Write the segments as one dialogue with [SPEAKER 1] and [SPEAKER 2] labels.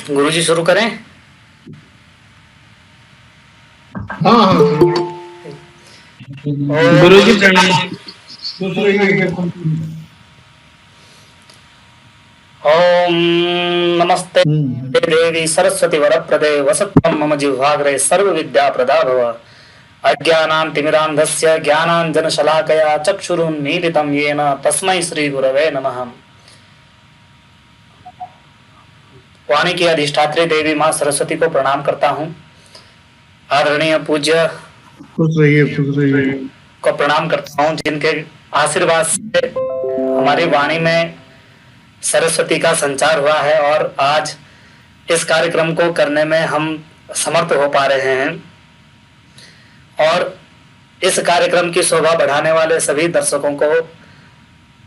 [SPEAKER 1] गुरुजी शुरू करें?
[SPEAKER 2] हाँ
[SPEAKER 3] गुरुजी प्रणाम।
[SPEAKER 1] ओम नमस्ते देवी सरस्वती वरप्रदे वसत्वं मम जिह्वाग्रे सर्व विद्या प्रदा भव। अज्ञानान्तिमिरान्धस्य ज्ञानाञ्जनशलाकया चक्षुरुन्मीलितं येन तस्मै श्री गुरवे नमः। वाणी की अधिष्ठात्री देवी माँ सरस्वती को प्रणाम करता हूँ। आदरणीय पूज्य को प्रणाम करता हूँ, जिनके आशीर्वाद से हमारी वाणी में सरस्वती का संचार हुआ है और आज इस कार्यक्रम को करने में हम समर्थ हो पा रहे हैं। और इस कार्यक्रम की शोभा बढ़ाने वाले सभी दर्शकों को,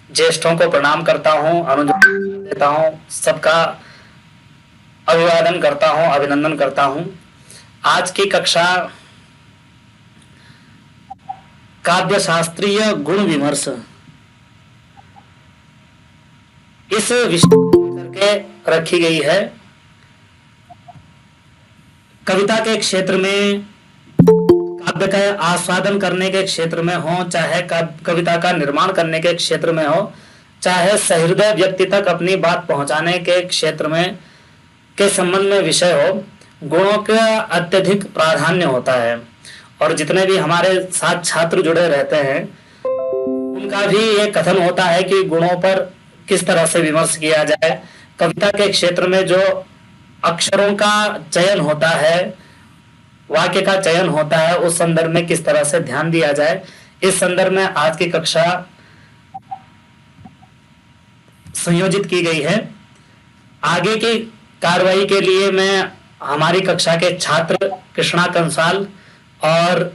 [SPEAKER 1] ज्येष्ठों को प्रणाम करता हूँ, अनुमोदन देता हूँ, सबका अभिवादन करता हूँ, अभिनंदन करता हूँ। आज की कक्षा काव्य शास्त्रीय गुण विमर्श इस विषय करके रखी गई है। कविता के क्षेत्र में, काव्य का आस्वादन करने के क्षेत्र में हो, चाहे कविता का निर्माण करने के क्षेत्र में हो, चाहे सहृदय व्यक्ति तक अपनी बात पहुंचाने के क्षेत्र में के संबंध में विषय हो, गुणों का अत्यधिक प्राधान्य होता है। और जितने भी हमारे साथ छात्र जुड़े रहते हैं उनका भी ये कथन होता है कि गुणों पर किस तरह से विमर्श किया जाए। कविता के क्षेत्र में जो अक्षरों का चयन होता है, वाक्य का चयन होता है, उस संदर्भ में किस तरह से ध्यान दिया जाए, इस संदर्भ में आज की कक्षा संयोजित की गई है। आगे की कार्रवाई के लिए मैं हमारी कक्षा के छात्र कृष्णा कंसाल और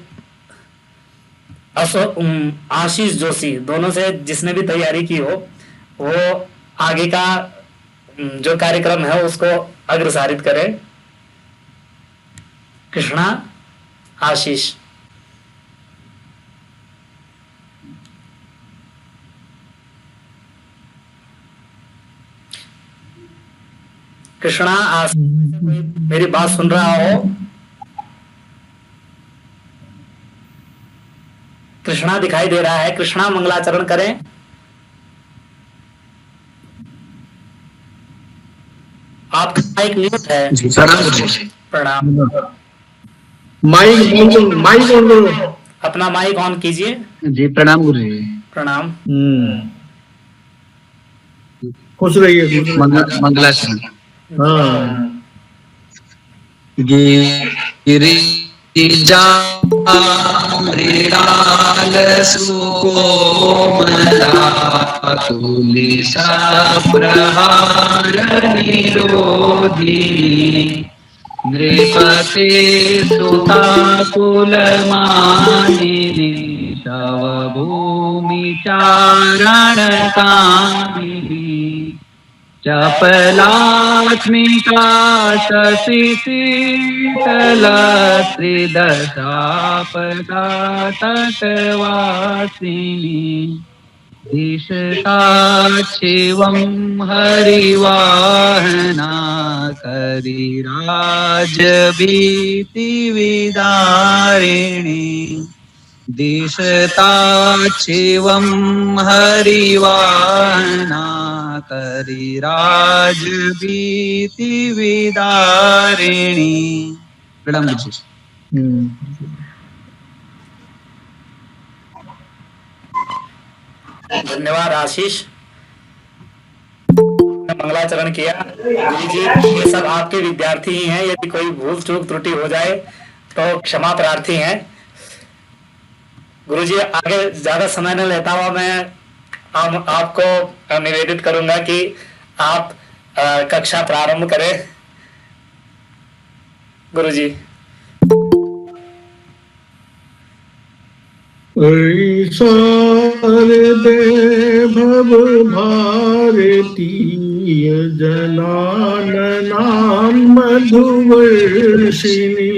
[SPEAKER 1] आशीष जोशी, दोनों से जिसने भी तैयारी की हो वो आगे का जो कार्यक्रम है उसको अग्रसारित करें। कृष्णा, आशीष। कृष्णा, आशीष कोई मेरी बात सुन रहा हो? कृष्णा दिखाई दे रहा है? कृष्णा मंगलाचरण करें। आपका माइक म्यूट है। प्रणाम।
[SPEAKER 2] माइक
[SPEAKER 1] अपना माइक ऑन कीजिए।
[SPEAKER 3] जी प्रणाम गुरुजी।
[SPEAKER 1] प्रणाम।
[SPEAKER 2] खुश रहिए।
[SPEAKER 3] मंगलाचरण।
[SPEAKER 2] हाँ।
[SPEAKER 3] गिरि जा मृणाल सुकोमला तुलिसा प्रहार निरोधी नृपते सुता कुलमानिनी शवभूमि चारण कामिनी चपलात्मिका शशि शीतल त्रिदशापदा तटवासिनी दिशताच्छिवं हरिवाहना करिराजभीतिविदारिणी दिशताच्छिवं हरिवाहना करिराजभीतिविदारिणी। प्रणाम जी।
[SPEAKER 1] धन्यवाद आशीष, मंगलाचरण किया। गुरुजी, ये सब आपके विद्यार्थी ही हैं, यदि कोई भूल चूक त्रुटि हो जाए तो क्षमा प्रार्थी हैं। गुरुजी, आगे ज्यादा समय न लेता हुआ मैं आपको निवेदित करूंगा कि आप कक्षा प्रारंभ करें। गुरुजी।
[SPEAKER 2] शारदे भव भारती जनाननां मधुवर्षिणी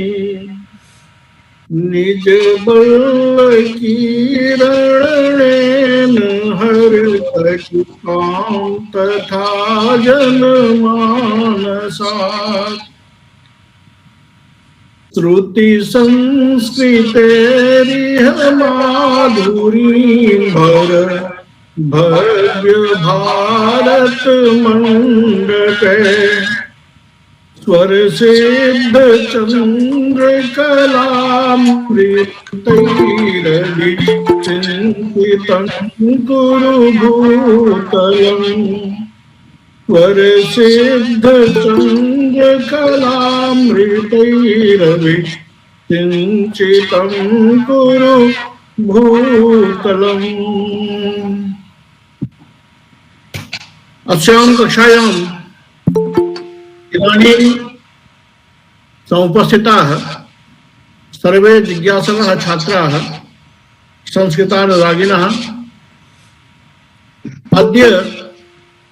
[SPEAKER 2] निज बल किरणेन हरतकुकां तथा जनमानसात् श्रुति संस्कृतेरिह माधुरीं भव्य भारत मंडपे स्वर सिद्ध चंद्र कलामृतैरभिचिन्तितं कुरु भूतलम् स्वर सिद्ध चंद्र कलामृतैरभिचिन्तितं कुरु भूतलम्। अस्यां कक्षायां इदानीं समुपस्थिताः सर्वे जिज्ञासवः छात्राः संस्कृतानुरागिणः अद्य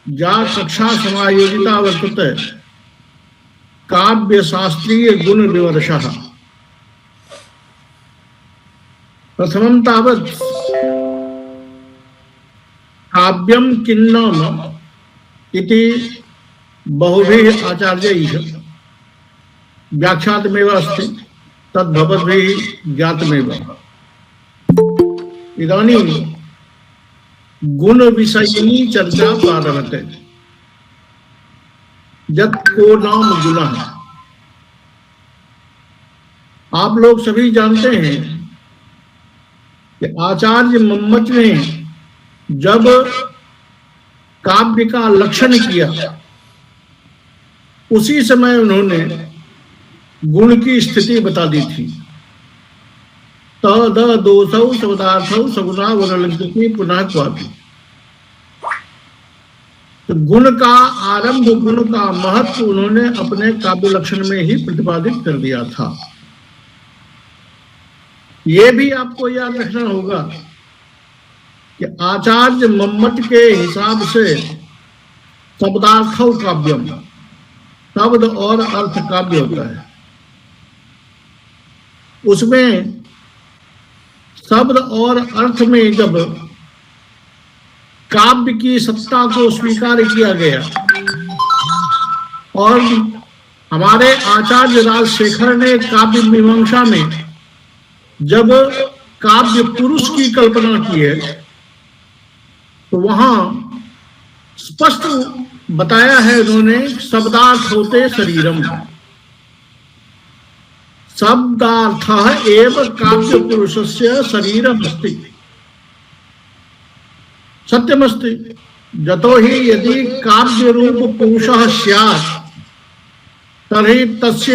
[SPEAKER 2] या कक्षा समायोजिता वर्तते काव्यशास्त्रीय गुण विमर्शः। प्रथमं तावत् काव्यं किन्नाम इति बहुभिः आचार्यैः व्याख्यातमेव अस्ति, तद्भवद्भिः ज्ञातमेव। इदानीं गुण विषयिणी चर्चा प्रारभते। यत् को नाम गुणः। आप लोग सभी जानते हैं कि आचार्य मम्मट ने जब काव्य का लक्षण किया उसी समय उन्होंने गुण की स्थिति बता दी थी। तद दोषौ शब्दार्थौ सगुणा वर्णलंकृति पुनः क्वापि। तो गुण का आरंभ, गुण का महत्व उन्होंने अपने काव्य लक्षण में ही प्रतिपादित कर दिया था। ये भी आपको याद रखना होगा कि आचार्य मम्मट के हिसाब से शब्दार्थौ काव्यम, शब्द और अर्थ काव्य होता है। उसमें शब्द और अर्थ में जब काव्य की सत्ता को स्वीकार किया गया और हमारे आचार्य राजशेखर ने काव्य मीमांसा में जब काव्य पुरुष की कल्पना की है तो वहां स्पष्ट बताया है उन्होंने, शब्दार्थ होते शरीरम, शब्दार्थ एव काव्य पुरुषस्य शरीरम अस्ति सत्यमस्ति। यतो हि यदि काव्य रूप पुरुषः स्यात् तर्हि तस्य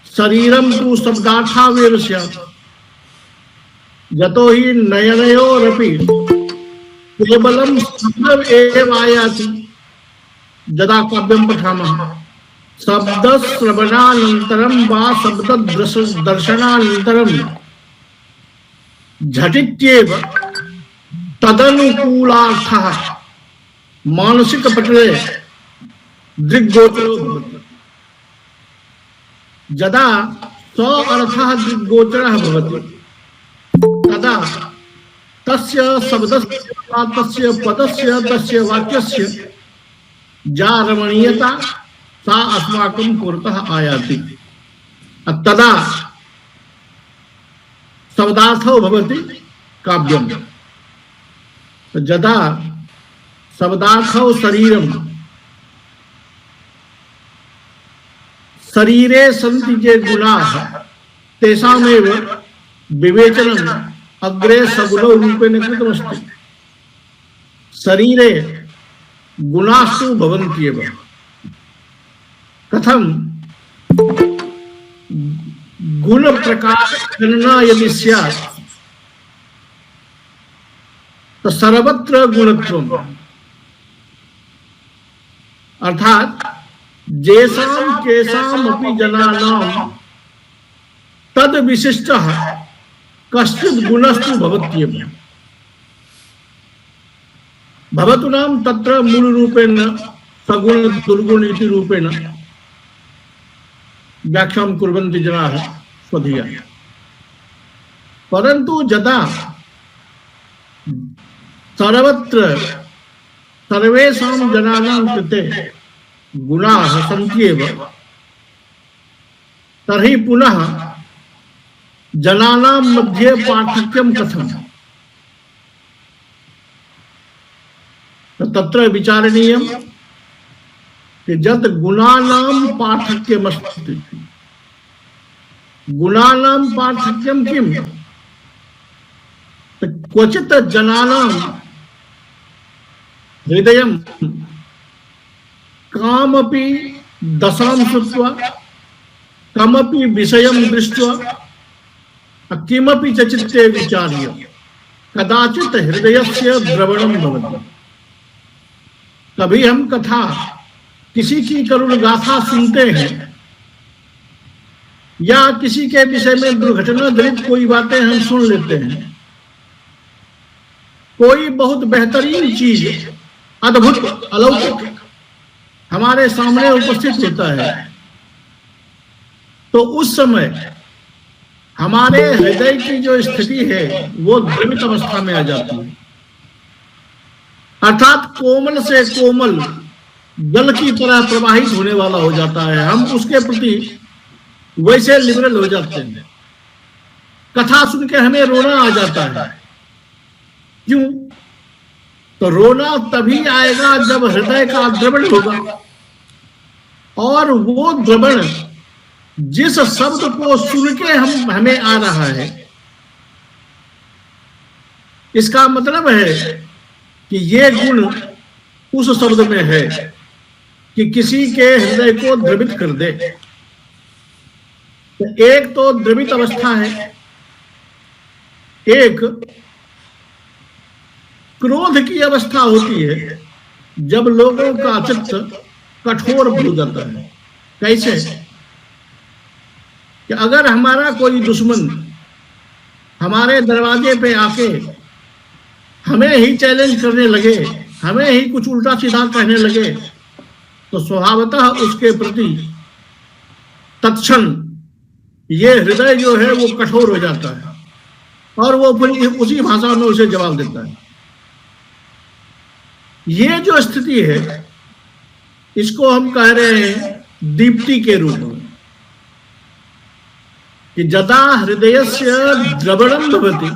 [SPEAKER 2] शरीरम तु शब्दार्थावेव स्यात्। यतो हि नयनयोरपि केवलं शब्द एव आयाति यदा काव्यं पठामः। शब्द श्रवणानन्तरं वा शब्द दर्शनानन्तरं झटित्येव तदनुकूलार्थः मानसिक पटले दृग्गोचरो भवति। यदा स अर्थः दृग्गोचरः भवति तदा तस्य शब्दस्य तस्य पदस्य तस्य वाक्यस्य या रमणीयता सा अस्माकं पुरतः आयाति। तदा शब्दार्थो भवति काव्यम। यदा शब्दार्थो शरीरम, शरीरे सन्ति ये गुणाः तेषामेव विवेचनम् अग्रे सगुणौ रूपेण कृतमस्ति। शरीरे गुणास्तु भवन्त्येव। कथम? गुण प्रकार गणना यदि स्यात् तो सर्वत्र गुणत्वम्, अर्थात जेषां केषामपि जनानां तद विशिष्टः कश्चित् गुणस्तु भवत्येव। भवतु नाम तत्र मूल रूपेण सगुण दुर्गुण इति रूपेण व्याख्यां कुर्वन्ति जनाः स्वधिया। परन्तु यदा सर्वत्र सर्वेषां जनानां कृते गुणाः सन्ति एव, तर्हि पुनः जनानां मध्ये पार्थक्यं कथम्? तत्र विचारणीयं कि यत् गुणानां पार्थक्यमस्ति, गुणानां पार्थक्यं किम्? क्वचित् जनानां हृदयं कामपि दशां श्रुत्वा कमपि विषयं दृष्ट्वा किमपि च चित्ते विचार्य कदाचित् हृदयस्य द्रवणं भवति। कभी हम कथा किसी की करुण गाथा सुनते हैं या किसी के विषय में दुर्घटना जनित कोई बातें हम सुन लेते हैं, कोई बहुत बेहतरीन चीज, अद्भुत, अलौकिक हमारे सामने उपस्थित होता है, तो उस समय हमारे हृदय की जो स्थिति है वो द्रवित अवस्था में आ जाती है, अर्थात कोमल से कोमल जल की तरह प्रवाहित होने वाला हो जाता है। हम उसके प्रति वैसे लिबरल हो जाते हैं। कथा सुन के हमें रोना आ जाता है। क्यों? तो रोना तभी आएगा जब हृदय का द्रवण होगा, और वो द्रवण जिस शब्द को सुन के हमें आ रहा है, इसका मतलब है कि ये गुण उस शब्द में है कि किसी के हृदय को द्रवित कर दे। तो एक तो द्रवित अवस्था है, एक क्रोध की अवस्था होती है जब लोगों का चित्त कठोर हो जाता है। कैसे? कि अगर हमारा कोई दुश्मन हमारे दरवाजे पे आके हमें ही चैलेंज करने लगे, हमें ही कुछ उल्टा सीधा कहने लगे, तो स्वभावतः उसके प्रति तत्क्षण ये हृदय जो है वो कठोर हो जाता है और वो फिर उसी भाषा में उसे जवाब देता है। ये जो स्थिति है इसको हम कह रहे हैं दीप्ति के रूप में, कि यदा हृदयस्य द्रवणं भवति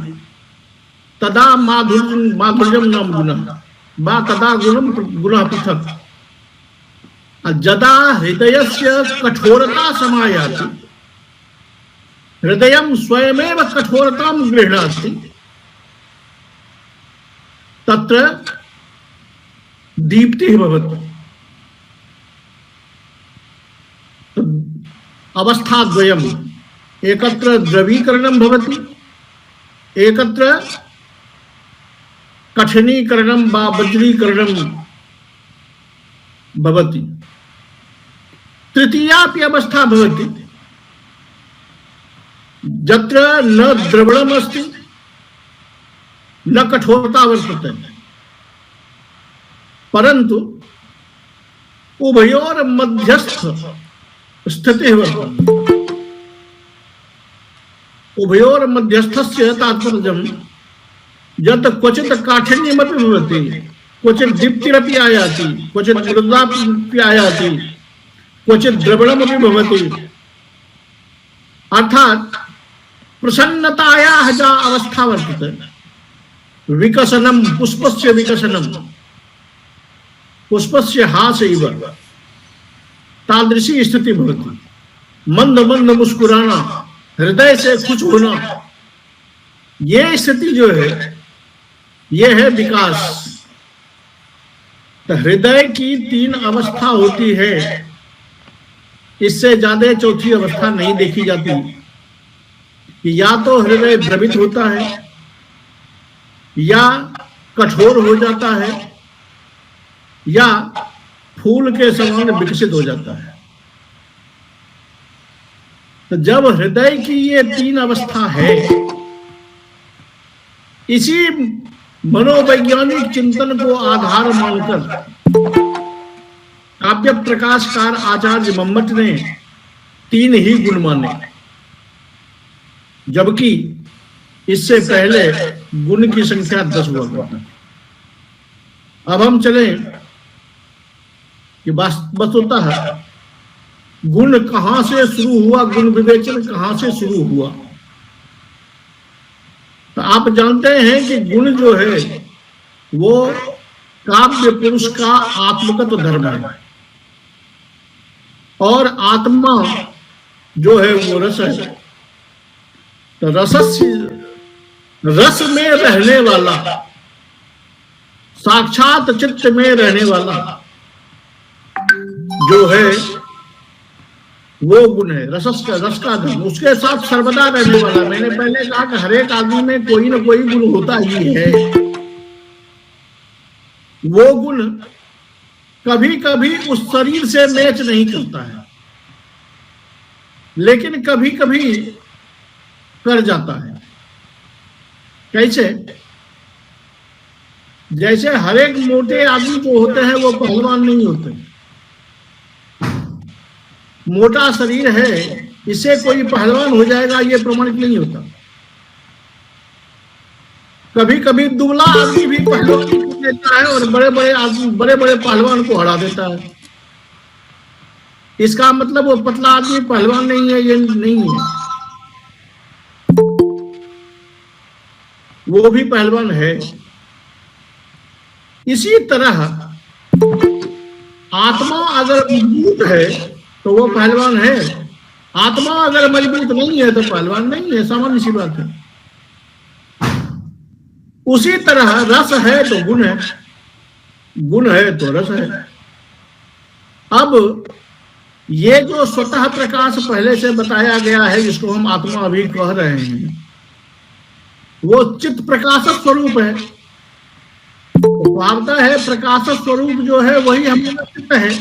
[SPEAKER 2] तदा माधुर्यं नाम गुणः वा तदा गुणः पृथक्। यदा हृदयस्य कठोरता समायाति, हृदयं स्वयमेव कठोरतां गृह्णाति, तत्र दीप्तिः भवति। अवस्थाद्वयम्, एकत्र द्रवीकरणं भवति, एकत्र कठिनीकरणं वा वज्रीकरणं भवति। तृतीयापि अवस्था भवति यत्र न द्रवणम् अस्ति न कठोरता वर्तते, परंतु उभयोर मध्यस्थ स्थितिः वर्तते। उभयोर मध्यस्थस्य तात्पर्यं यत् क्वचित् काठिन्यमपि भवति, क्वचित् दीप्तिरपि आयाति, क्वचित् मृदुतापि आयाति, क्वचित् द्रवणमपि भवति। अर्थात प्रसन्नतायाः या अवस्था वर्तते, विकसनं पुष्पस्य विकसनं पुष्पस्य हासैव, तादृशी स्थिति भवति। मंद मंद मुस्कुराना, हृदय से खुश होना, ये स्थिति जो है ये है विकास। तो हृदय की तीन अवस्था होती है, इससे ज्यादा चौथी अवस्था नहीं देखी जाती। कि या तो हृदय द्रवित होता है, या कठोर हो जाता है, या फूल के समान विकसित हो जाता है। तो जब हृदय की ये तीन अवस्था है, इसी मनोवैज्ञानिक चिंतन को आधार मानकर काव्य प्रकाशकार आचार्य मम्मट ने 3 ही गुण माने, जबकि इससे पहले गुण की संख्या 10 हुआ करती थी। अब हम चले कि बस होता है गुण कहां से शुरू हुआ, गुण विवेचन कहां से शुरू हुआ। तो आप जानते हैं कि गुण जो है वो काव्य पुरुष का आत्मगत धर्म है, और आत्मा जो है वो रस है। तो रस में रहने वाला, साक्षात चित्त में रहने वाला जो है वो गुण है, रस का धर्म, उसके साथ सर्वदा रहने वाला। मैंने पहले कहा कि हर एक आदमी में कोई ना कोई गुण होता ही है। वो गुण कभी कभी उस शरीर से मैच नहीं करता है, लेकिन कभी कभी कर जाता है। कैसे? जैसे हर एक मोटे आदमी जो होते हैं वो पहलवान नहीं होते। मोटा शरीर है इससे कोई पहलवान हो जाएगा ये प्रमाणित नहीं होता। कभी कभी दुबला आदमी भी पहलवान देता है और बड़े बड़े पहलवान को हरा देता है। इसका मतलब वो पतला आदमी पहलवान नहीं है, ये नहीं है, वो भी पहलवान है। इसी तरह आत्मा अगर मजबूत है तो वो पहलवान है, आत्मा अगर मजबूत नहीं है तो पहलवान नहीं है, सामान्य सी बात है। उसी तरह रस है तो गुण है, गुण है तो रस है। अब ये जो स्वतः प्रकाश पहले से बताया गया है, जिसको हम आत्मा अभी कह रहे हैं, वो चित्त प्रकाशक स्वरूप है। वार्ता है प्रकाशक स्वरूप जो है वही हमारा चित्त है,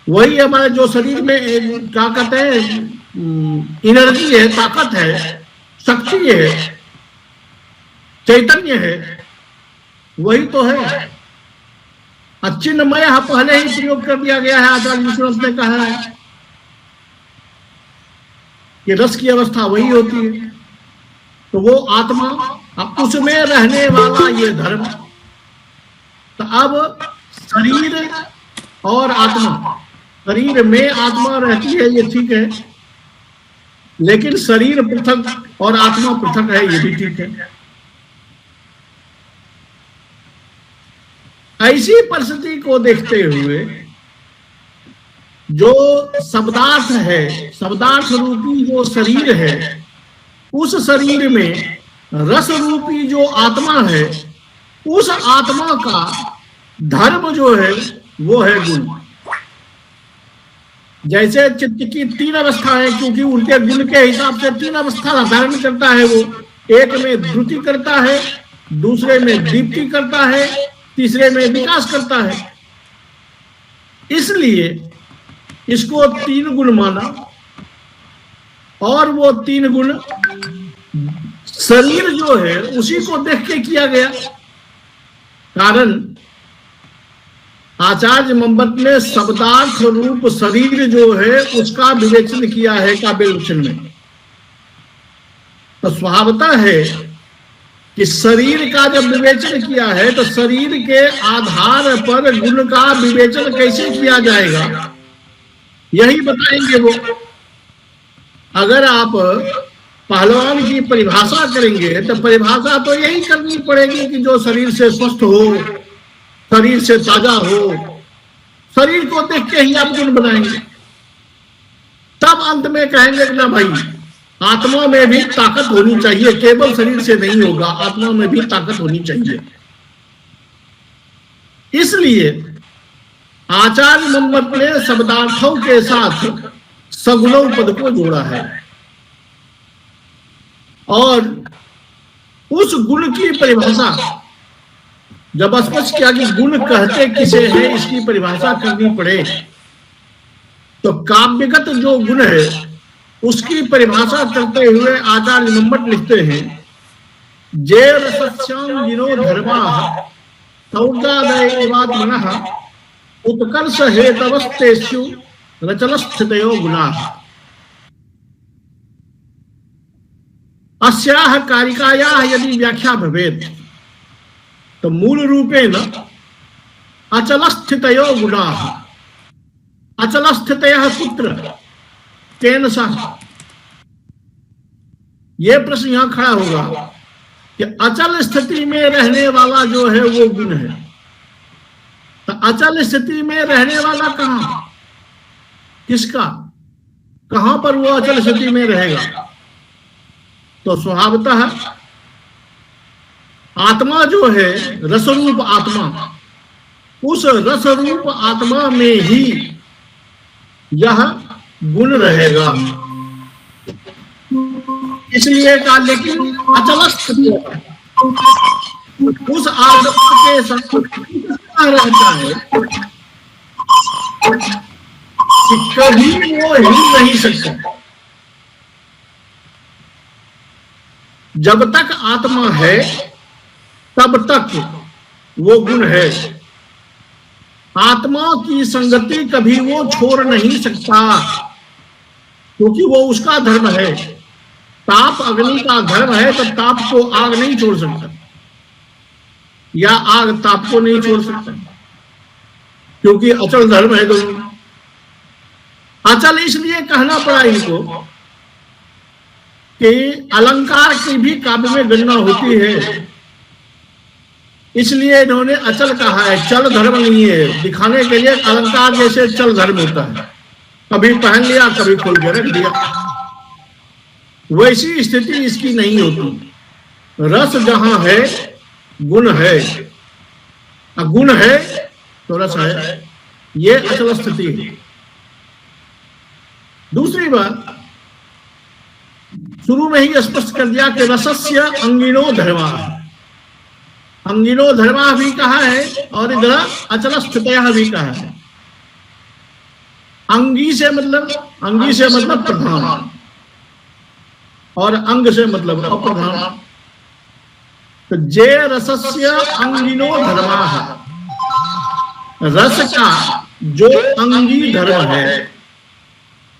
[SPEAKER 2] वही हमारे जो शरीर में क्या कहते हैं एनर्जी है, ताकत है, शक्ति है, चैतन्य है, वही तो है। अचिन्मय पहले ही प्रयोग कर दिया गया है। आचार्य विश्वनाथ ने कहा है कि रस की अवस्था वही होती है। तो वो आत्मा, अब उसमें रहने वाला ये धर्म। तो अब शरीर और आत्मा, शरीर में आत्मा रहती है ये ठीक है, लेकिन शरीर पृथक और आत्मा पृथक है ये भी ठीक है। ऐसी परिस्थिति को देखते हुए जो शब्दार्थ है, शब्दार्थ रूपी जो शरीर है, उस शरीर में रस रूपी जो आत्मा है, उस आत्मा का धर्म जो है वो है गुण। जैसे चित्त की 3 अवस्था है, क्योंकि उनके गुण के हिसाब से 3 अवस्था धारण करता है। वो एक में द्रुति करता है, दूसरे में दीप्ति करता है, तीसरे में विकास करता है। इसलिए इसको 3 गुण माना, और वो 3 गुण शरीर जो है उसी को देख के किया गया। कारण आचार्य मम्मट ने शब्दार्थ रूप शरीर जो है उसका विवेचन किया है काव्य लक्षण में। तो स्वभावतः है कि शरीर का जब विवेचन किया है तो शरीर के आधार पर गुण का विवेचन कैसे किया जाएगा यही बताएंगे वो। अगर आप पहलवान की परिभाषा करेंगे तो परिभाषा तो यही करनी पड़ेगी कि जो शरीर से स्वस्थ हो, शरीर से ताजा हो, शरीर को देख के ही आप गुण बनाएंगे। तब अंत में कहेंगे कि ना भाई आत्मा में भी ताकत होनी चाहिए, केवल शरीर से नहीं होगा, आत्मा में भी ताकत होनी चाहिए। इसलिए आचार्य मम्मट ने शब्दार्थों के साथ सगुणों पद को जोड़ा है, और उस गुण की परिभाषा जब स्पष्ट किया कि गुण कहते किसे हैं इसकी परिभाषा करनी पड़े, तो काव्यगत जो गुण है उसकी परिभाषा करते हुए आचार्य मम्मट लिखते हैं, जे रसस्याम विनो धर्मा सौदादय एवात्मनः उत्कर्ष हेतवस्तेषु रचल स्थितयो गुणाः। अस्याः कारिकायाः यदि व्याख्या भवेत् तो मूल रूपेण अचल स्थितयो गुणाः। अचल स्थितयः कुत्र केन सह? ये प्रश्न यहां खड़ा होगा कि अचल स्थिति में रहने वाला जो है वो गुण है। तो अचल स्थिति में रहने वाला कहां, किसका, कहां पर वो अचल स्थिति में रहेगा? तो स्वभावतः आत्मा जो है, रसरूप आत्मा, उस रसरूप आत्मा में ही यह गुण रहेगा। इसलिए कहा, लेकिन अचल स्थिति उस आत्मा के साथ रहता है कि कभी वो हिल नहीं सकता। जब तक आत्मा है तब तक वो गुण है। आत्मा की संगति कभी वो छोड़ नहीं सकता, क्योंकि वो उसका धर्म है। ताप अग्नि का धर्म है, तो ताप को आग नहीं छोड़ सकता, या आग ताप को नहीं छोड़ सकता, क्योंकि अचल धर्म है दोनों। अचल इसलिए कहना पड़ा इनको कि अलंकार की भी काव्य में गणना होती है, इसलिए इन्होंने अचल कहा है। चल धर्म नहीं है, दिखाने के लिए अलंकार जैसे चल धर्म होता है, कभी पहन लिया कभी खोल के रख दिया, वैसी स्थिति इसकी नहीं होती। रस जहां है गुण है, गुण है तो रस है, ये अचल स्थिति है। दूसरी बात शुरू में ही स्पष्ट कर दिया कि रसस्य अंगिनो धर्मा। अंगिनो धर्मा भी कहा है और इधर अचल स्थितयः भी कहा है। अंगी से मतलब प्रधान, और अंग से मतलब अप्रधान। तो जे रसस्य अंगिनो धर्मा, रस का जो अंगी धर्म है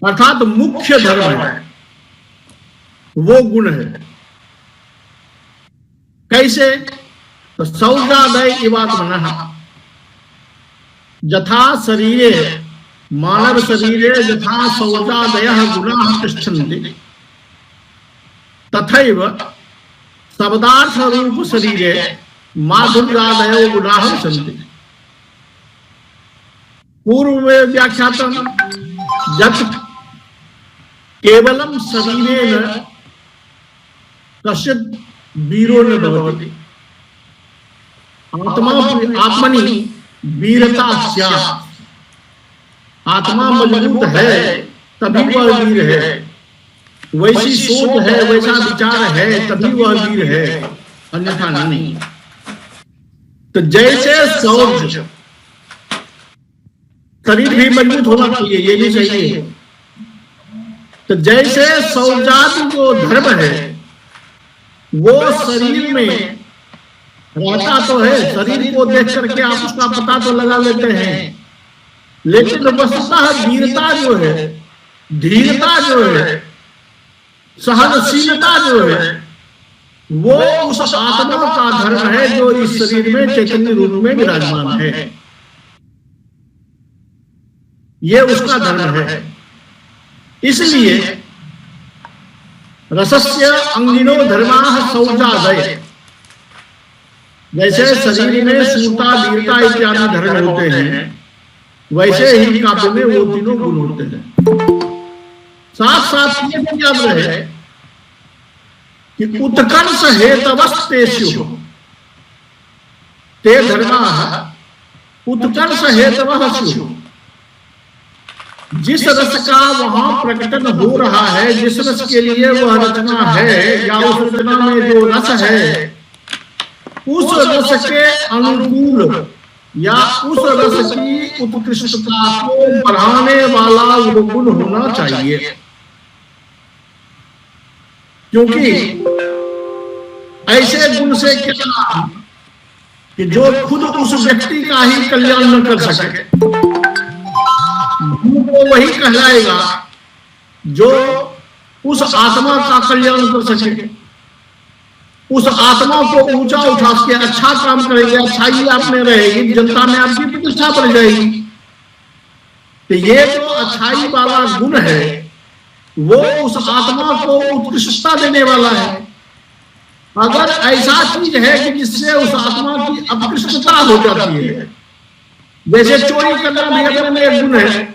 [SPEAKER 2] अर्थात मुख्य धर्म है, वो गुण है। कैसे? तो सौजादय इवात्मनः यथा शरीरे, मानव शरीरे यथा सौजादयः गुणाः तिष्ठन्ति, तथैव शब्दार्थ रूप शरीरे माधुर्यादयो गुणाः सन्ति। पूर्व में व्याख्यातम् यत् केवलम शरीरेण कश्चित् वीरो न भवति, आत्मनि वीरता स्यात्। आत्मा मजबूत है तभी वह वीर है, वैसी सोच है, वैसा विचार है तभी वह वीर है, अन्यथा नहीं। तो जैसे शौच, शरीर भी मजबूत होना चाहिए, ये भी चाहिए। तो जैसे शौचादि जो धर्म है वो शरीर में रहता तो है, शरीर को देख करके आप उसका पता तो लगा लेते हैं, लेकिन वस्तुतः वीरता जो है, धीरता जो है, सहनशीलता जो है, वो उस आत्मा का धर्म है जो इस शरीर में चैतन्य रूप में विराजमान है। ये उसका धर्म है। इसलिए रसस्य अंगिनो धर्माः शौचादय, जैसे शरीर में शूरता, वीरता इत्यादि धर्म होते हैं, वैसे ही काव्य में वो तीनों गुण होते हैं। साथ साथ ये भी याद रहे कि उत्कर्ष हेतवस्तेषु ते धर्माः उत्कर्ष हेतवः स्युः। जिस रस का वहां प्रकटन हो रहा है, जिस रस के लिए वह रचना है, या उस रचना में जो रस है, उस रस के अनुकूल या उस रस की उत्कृष्टता को बढ़ाने वाला वो गुण होना चाहिए। क्योंकि ऐसे गुण से क्या कि जो खुद उस व्यक्ति का ही कल्याण न कर सके, वो वही कहलाएगा जो उस आत्मा का कल्याण कर सके, उस आत्मा को ऊंचा उठा के अच्छा काम करेंगे, अच्छाई आप में रहेगी, जनता में आपकी प्रतिष्ठा बढ़ जाएगी। तो ये जो अच्छाई वाला गुण है वो उस आत्मा को उत्कृष्टता देने वाला है। अगर ऐसा चीज है कि जिससे उस आत्मा की अपकृष्टता हो जाती है, जैसे चोरी करना भी अपने में एक गुण है,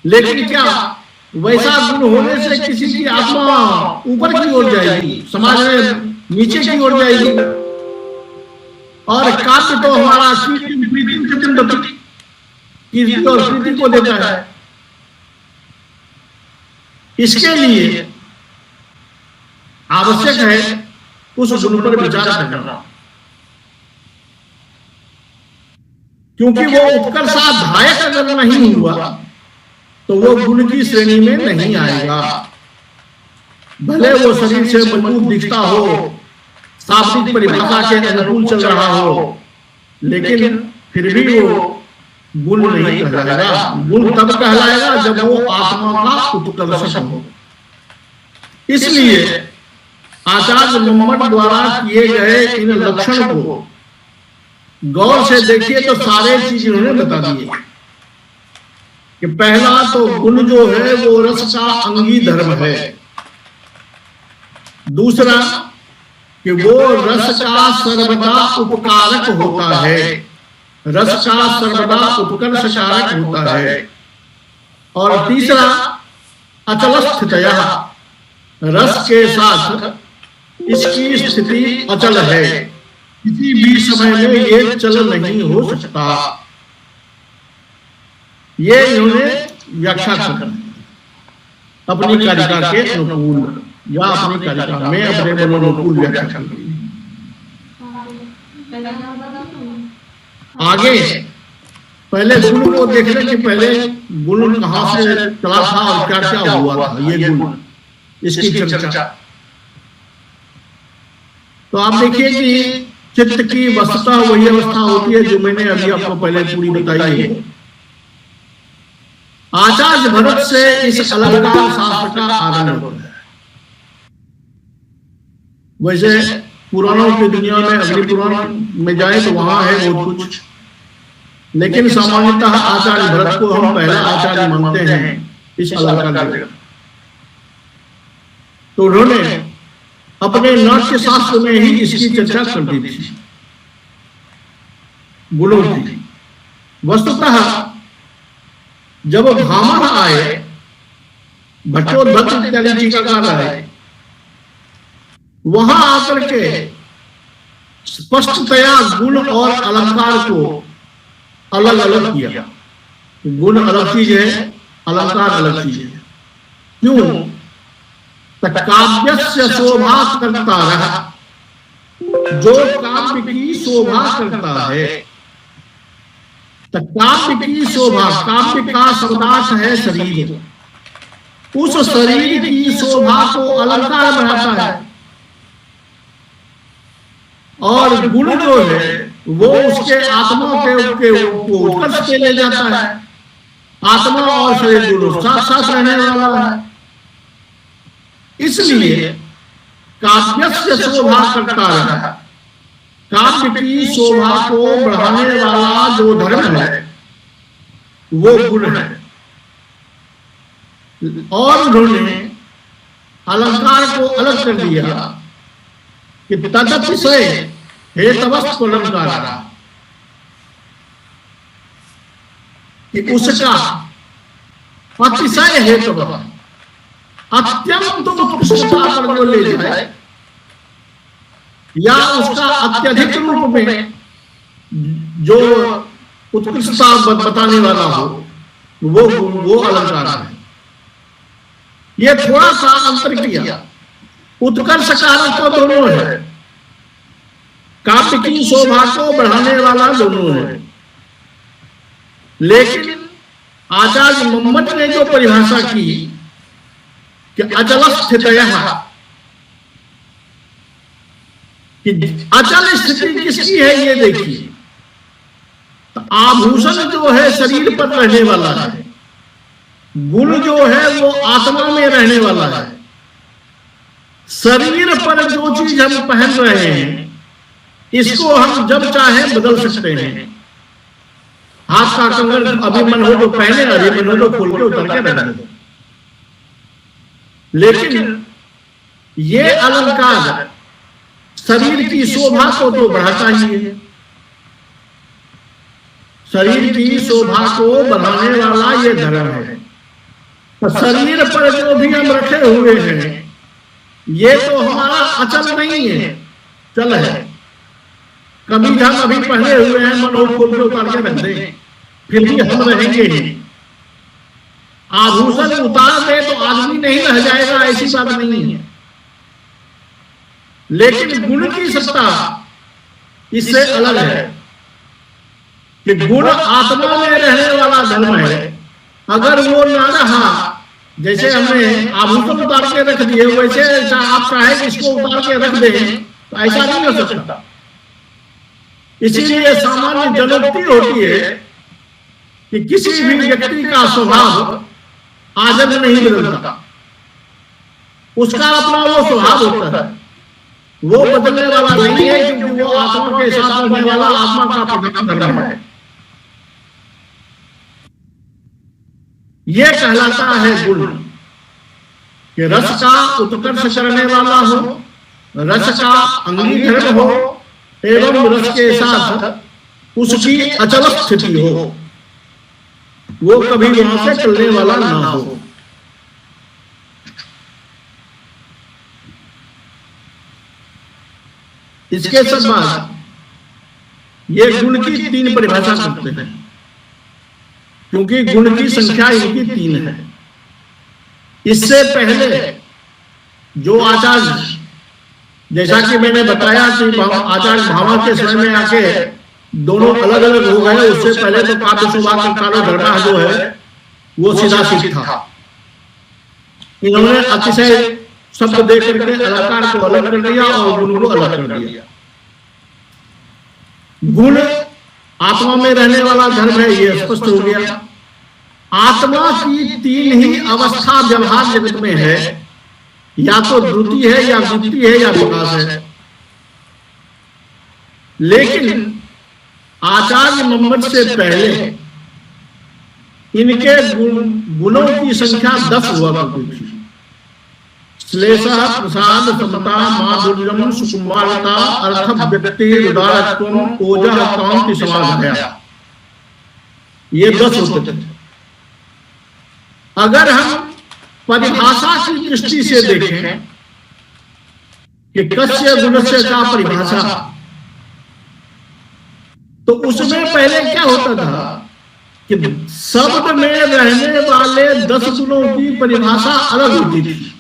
[SPEAKER 2] लेकिन क्या वैसा गुण होने से किसी की आत्मा ऊपर की ओर जाएगी, समाज में नीचे की ओर जाएगी? और काव्य तो हमारा कीर्ति और प्रीति को देता है। इसके लिए आवश्यक है उस गुण पर विचार करना, क्योंकि वो उत्कर्षाधायक अगर नहीं हुआ तो वो गुण की श्रेणी में नहीं आएगा। भले वो शरीर से मजबूत दिखता हो, शाब्दिक परिभाषा के अनुकूल चल रहा हो, लेकिन फिर भी वो गुण नहीं कहलाएगा। गुण तब कहलाएगा जब वो आत्मा का उत्कर्ष हो। इसलिए आचार्य मम्मट द्वारा किए गए इन लक्षण को गौर से देखिए तो सारे चीज उन्होंने बता दिए कि पहला तो गुण जो है वो रस का अंगी धर्म है। दूसरा कि वो रस का सर्वदा उपकारक होता है, रस का सर्वदा उपकर्षकारक होता है। और तीसरा अचलस्थितया, रस के साथ इसकी स्थिति अचल है, किसी भी समय में ये चल नहीं हो सकता। ये इन्होंने व्याख्या कर अपनी कारिका के अनुकूल या अपनी कारिका में अपने मनोनुकूल व्याख्या कर। आगे पहले गुण को देखने के पहले गुण कहां से चला था और क्या क्या हुआ था, ये गुण, इसकी चर्चा। तो आप देखिए कि चित्त की वस्तुतः वही अवस्था होती है जो मैंने अभी आपको पहले पूरी बताई है। आचार्य भरत से इस अलंकार शास्त्र का आरंभ होता है। वैसे पुराणों की दुनिया में, अग्नि पुराण में जाए तो वहां है बहुत कुछ, लेकिन सामान्यतः आचार्य भरत को हम पहला आचार्य मानते हैं इस अलंकार जगत। तो उन्होंने अपने नाट्य शास्त्र में ही इसकी चर्चा कर दी थी, गुणों की। वस्तुतः जब भामह आए, भट्टोद्भट इत्यादि टीकाकार आए, वहां आकर के स्पष्टतया गुण और अलंकार को अलग अलग किया। गुण अलग चीज है, अलंकार अलग चीज है। क्यों? काव्यस्य शोभा करता रहा, जो काव्य की शोभा करता है। काव्य की शोभा, काव्य का शब्दार्थ है शरीर, उस शरीर की शोभा को अलंकार बढ़ाता है। और गुण जो है वो उसके आत्मा के उत्कर्ष पे ले जाता है। आत्मा और शरीर दोनों साथ साथ रहने वाला है। इसलिए काव्यस्य शोभा करता रहा, काव्य की शोभा को बढ़ाने वाला जो धर्म है वो गुण है। और उन्होंने अलंकार को अलग कर दिया कि तदतिशय हेतवस्तु अलंकार, कि उसका अतिशय हेतु अत्यंत उत्कृष्टता पर जो ले जाए, या उसका अत्यधिक रूप में जो उत्कृष्टता बताने वाला हो, वो अलंकार है। ये थोड़ा सा अंतर किया। उत्कर्ष कारक तो दोनों है, काव्य की शोभा को बढ़ाने वाला दोनों है, लेकिन आचार्य मम्मट ने जो परिभाषा की कि अचल स्थितयः, कि अचल स्थिति किसकी है ये देखिए। तो आभूषण जो है शरीर पर रहने वाला है, गुण जो है वो आत्मा में रहने वाला है। शरीर पर जो चीज हम पहन रहे हैं इसको हम जब चाहे बदल सकते हैं। हाथ का कंगन अभी मन हो तो पहने, अभी मन हो तो खोल के उतर के रख दो। लेकिन ये अलंकार शरीर की शोभा को तो बढ़ाता ही है। शरीर की शोभा को बढ़ाने वाला ये धर्म है। तो शरीर पर जो भी हम रखे हुए हैं ये तो हमारा अचल नहीं है, चल है। कभी हम अभी पहने हुए हैं, मन हो खोल के उतार के रख दें, फिर भी हम रहेंगे ही। आभूषण उतार दे तो आदमी नहीं रह जाएगा, ऐसी बात नहीं है। लेकिन गुण की सत्ता इससे अलग है कि गुण आत्मा में रहने वाला धर्म है। अगर वो ना रहा, जैसे हमने आभूषण उतार के रख दिए, वैसे आप चाहे इसको उतार के रख दें तो ऐसा नहीं हो सकता। इसीलिए सामान्य जनोक्ति होती है कि किसी भी व्यक्ति का स्वभाव आजन्म नहीं बदलता, उसका अपना वो स्वभाव होता है, वो बदलने वाला नहीं है, क्योंकि वो आत्मा के साथ रहने वाला आत्मा का प्रधान धर्म है। यह कहलाता है गुण कि रस का उत्कर्ष करने वाला हो, रस का अंगीधर्म हो एवं रस के साथ उसकी अचल स्थिति हो, वो कभी वहां से चलने वाला ना हो। इसके सब बाद ये गुण की तीन परिभाषा करते हैं, क्योंकि गुण की संख्या इनकी तीन है। इससे पहले जो आचार्य, जैसा कि मैंने बताया कि आचार्य भावा के समय में आके दोनों अलग अलग हो गए, उससे पहले तो काव्य शोभा कालो धर्मा जो है वो सीधा सीध था। इन्होंने अतिशय शब्द दे करके अलंकार को अलग कर दिया और गुण को अलग कर दिया। गुण आत्मा में रहने वाला धर्म है, ये स्पष्ट हो गया। आत्मा की तीन ही अवस्था व्यवहार जगत में है, या तो द्रुति है, या वृत्ति है, या विकास है। लेकिन आचार्य मोहम्मद से पहले इनके गुणों की संख्या 10 हुआ करती थी। श्लेषः, प्रसाद, समता, माधुर्यम, सुकुमारता, अर्थ, व्यक्ति, उदारत्व, ओजः, कांति, समाधया, ये 10 होते थे। अगर हम परिभाषा की दृष्टि से देखें कि कस्य गुणस्य का परिभाषा, तो उसमें पहले क्या होता था कि शब्द में रहने वाले 10 गुणों की परिभाषा अलग होती थी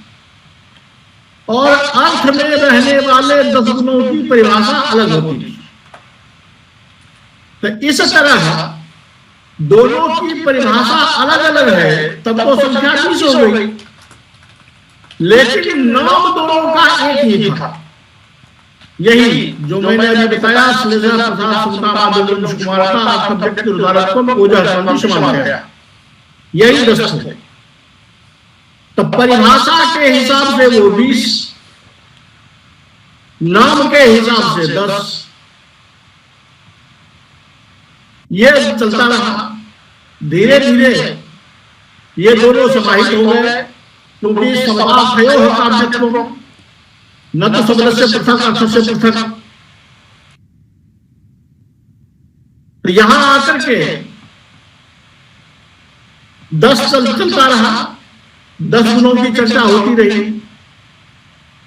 [SPEAKER 2] और अर्थ में रहने वाले 10 गुणों की परिभाषा अलग होती थी। तो इस तरह दोनों की परिभाषा अलग अलग है, तब तो संख्या 20 हो गई। लेकिन नाम दोनों का एक ही था। यही जो मैंने अभी बताया, श्लेषः, प्रसाद, समता, माधुर्यम, सुकुमारता, अर्थ, व्यक्ति, उदारत्व, ओजः, कांति, समाधया, यही 10 थे। तो परिभाषा के हिसाब से वो 20, नाम के हिसाब से 10, ये चलता रहा। धीरे धीरे ये दोनों समाहित हो गए, क्योंकि शब्दार्थयो है काव्यत्व, न तो शब्द से पृथक अर्थ से पृथक। तो यहां आकर के 10 चलता रहा, 10 गुणों की चर्चा होती रही।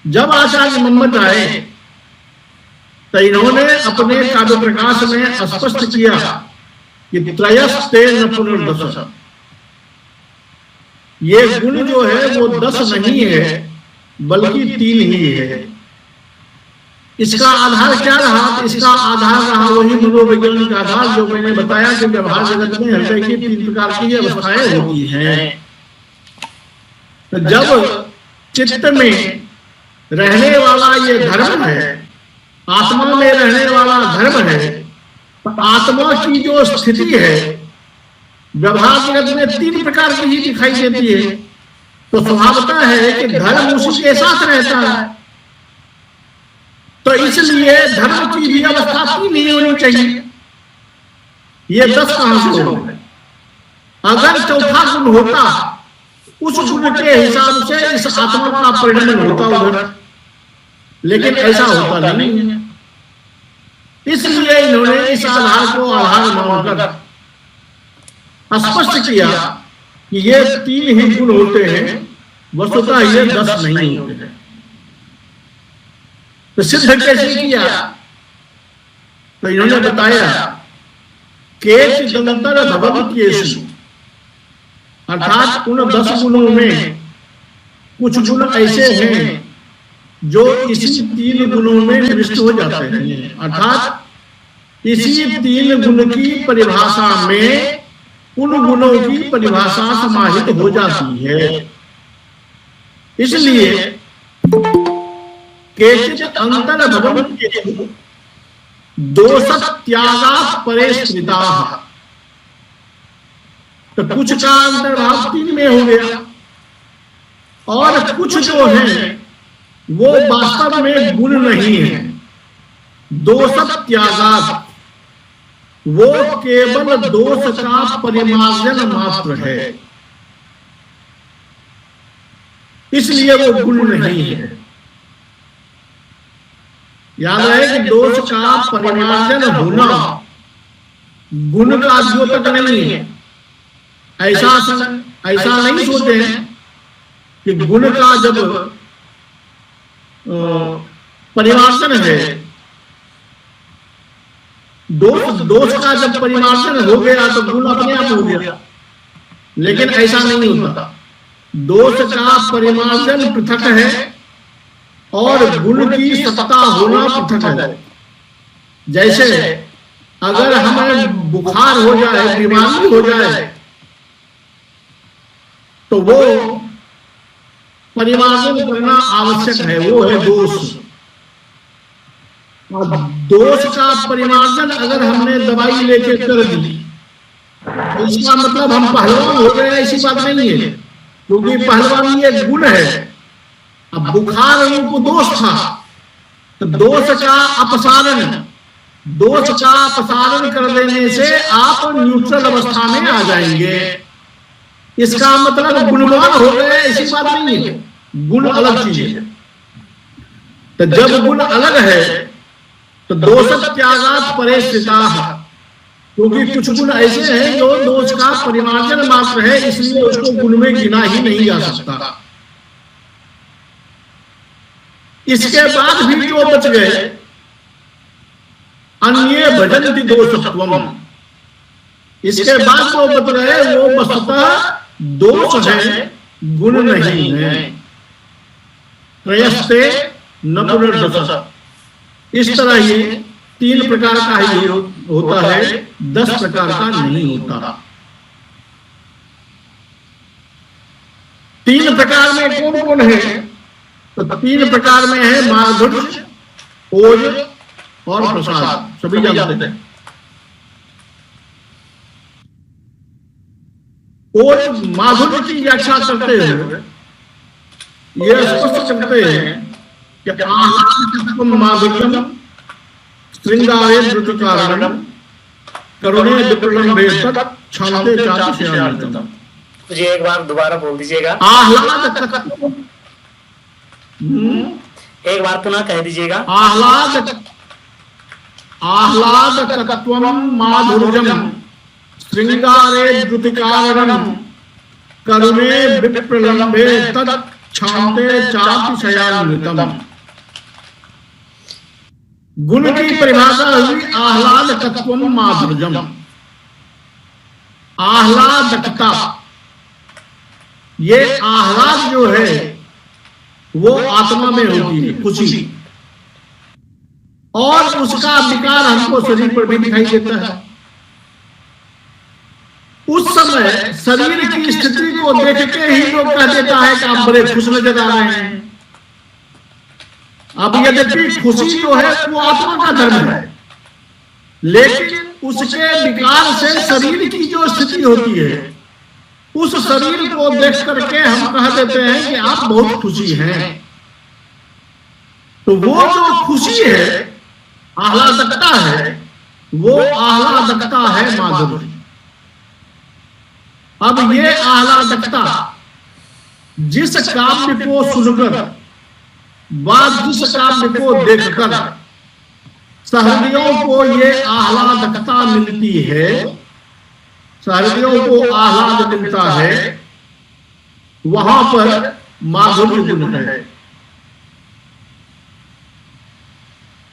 [SPEAKER 2] जब आचार्य मोहम्मद आए तो इन्होंने अपने काव्य प्रकाश में स्पष्ट किया कि त्रयस्ते न पुनर्दश, ये गुण जो है वो 10 नहीं है बल्कि 3 ही है। इसका आधार क्या रहा? इसका आधार रहा वही मनोवैज्ञानिक आधार जो मैंने बताया कि व्यवहार जगत में हृदय की 3 प्रकार की अवस्थाएं होती हैं। तो जब चित्त में रहने वाला ये धर्म है, आत्मा में रहने वाला धर्म है, तो आत्मा की जो स्थिति है व्यवहार जगत में 3 प्रकार की ही दिखाई देती है। तो स्वभावतः है कि धर्म उसी के साथ रहता है, तो इसलिए धर्म की भी अवस्था 3 ही होनी चाहिए। ये 10 कहां से हो गए? अगर चौथा गुण होता, उस गुण के हिसाब से इस आत्मा का परिणमन होता उधर, लेकिन ऐसा होता नहीं है। इसलिए इन्होंने इस आधार को आधार मानकर स्पष्ट किया कि ये 3 ही गुण होते हैं, वस्तुतः ये 10 नहीं होते हैं। तो सिद्ध कैसे किया? तो इन्होंने बताया केचिदंतर भवन्त्येषु, अर्थात उन 10 गुणों में कुछ गुण ऐसे हैं जो इसी 3 गुणों में निविष्ट हो जाते हैं, अर्थात इसी 3 गुण की परिभाषा में उन गुणों की परिभाषा समाहित हो जाती है। इसलिए केचित् अंतर भवन्त्येषु दोषत्यागात् परे स्मृताः, तो कुछ का अंतर्भाव 3 में हो गया, और कुछ जो है वो वास्तव में गुण नहीं है। दोषत्यागात्, वो केवल दोष का परिमार्जन मात्र है, इसलिए वो गुण नहीं है। याद रहे कि दोष का परिमार्जन होना गुण का द्योतक नहीं है। ऐसा नहीं सोचे हैं कि गुण का जब परिमार्जन है, दोष का जब परिमार्जन हो गया तो गुण अपने आप हो गया, लेकिन ऐसा नहीं होता। दोष का परिमार्जन पृथक है और गुण की सत्ता होना पृथक है। जैसे अगर हमें बुखार हो जाए, बीमारी हो जाए, तो वो परिमार्जन करना आवश्यक है, वो है दोष। और दोष का परिमार्जन अगर हमने दवाई लेके कर दी, तो इसका मतलब हम पहलवान हो गए, ऐसी बात नहीं है, क्योंकि पहलवानी एक गुण है। अब बुखार रूप दोष था, तो दोष का अपसारण कर देने से आप न्यूट्रल अवस्था में आ जाएंगे। इसका मतलब गुणवान हो गए, ऐसी बात नहीं है। गुण अलग चीज है। तो जब गुण अलग है तो दोषत्यागात् परे स्थिताः, क्योंकि कुछ गुण ऐसे हैं जो दोष का परिमार्जन मात्र है, इसलिए उसको गुण में गिना ही नहीं जा सकता। इसके बाद भी जो बच गए, अन्ये भजन्ति दोषत्वम्, इसके बाद जो बच गए वो वस्तुतः दोष है, गुण नहीं है। त्रयस्ते न पुनर्दश, इस तरह ये 3 प्रकार का ही होता है, 10 प्रकार का नहीं होता। 3 प्रकार में कौन कौन है? तो 3 प्रकार में है माधुर्य, ओज और प्रसाद, सभी जानते हैं। ओज माधुर्य की व्याख्या करते हुए ये स्पष्ट करते हैं कि आहारम माधुर्यम श्रृंगारे द्रुतकारणम करुणे विप्रलंबे तत् क्षान्ते चातिशयामृतम्।
[SPEAKER 1] जी एक बार दोबारा बोल दीजिएगा। एक बार पुनः कह दीजिएगा।
[SPEAKER 2] आह्लादकत्वम माधुर्यम श्रृंगारे द्रुतकारणम करुणे विप्रलंबे तत् क्षान्ते चातिशयामृतम्। गुण की परिभाषा हुई आह्लादकत्वम माधुर्यम। आह्लादकता, ये आह्लाद जो है वो आत्मा में होती है, खुशी, और उसका विकार हमको शरीर पर भी दिखाई देता है। उस समय शरीर की स्थिति को देख के ही लोग कह देता है कि आप बड़े खुश नजर आ रहे हैं। अब यद्यपि खुशी जो है वो आत्मा का धर्म है, लेकिन उसके विकार से शरीर की जो स्थिति होती है, उस शरीर को देख करके हम कह देते हैं कि आप बहुत खुशी हैं। तो वो जो खुशी है, आह्लादकता है, वो आह्लादकता है माधुर्य। अब ये आह्लादकता जिस काव्य को सुनकर व जिस काव्य को देखकर सहृदयों को ये आह्लादकता मिलती है, सहृदयों को आह्लाद मिलता है, वहां पर माधुर्य गुण है।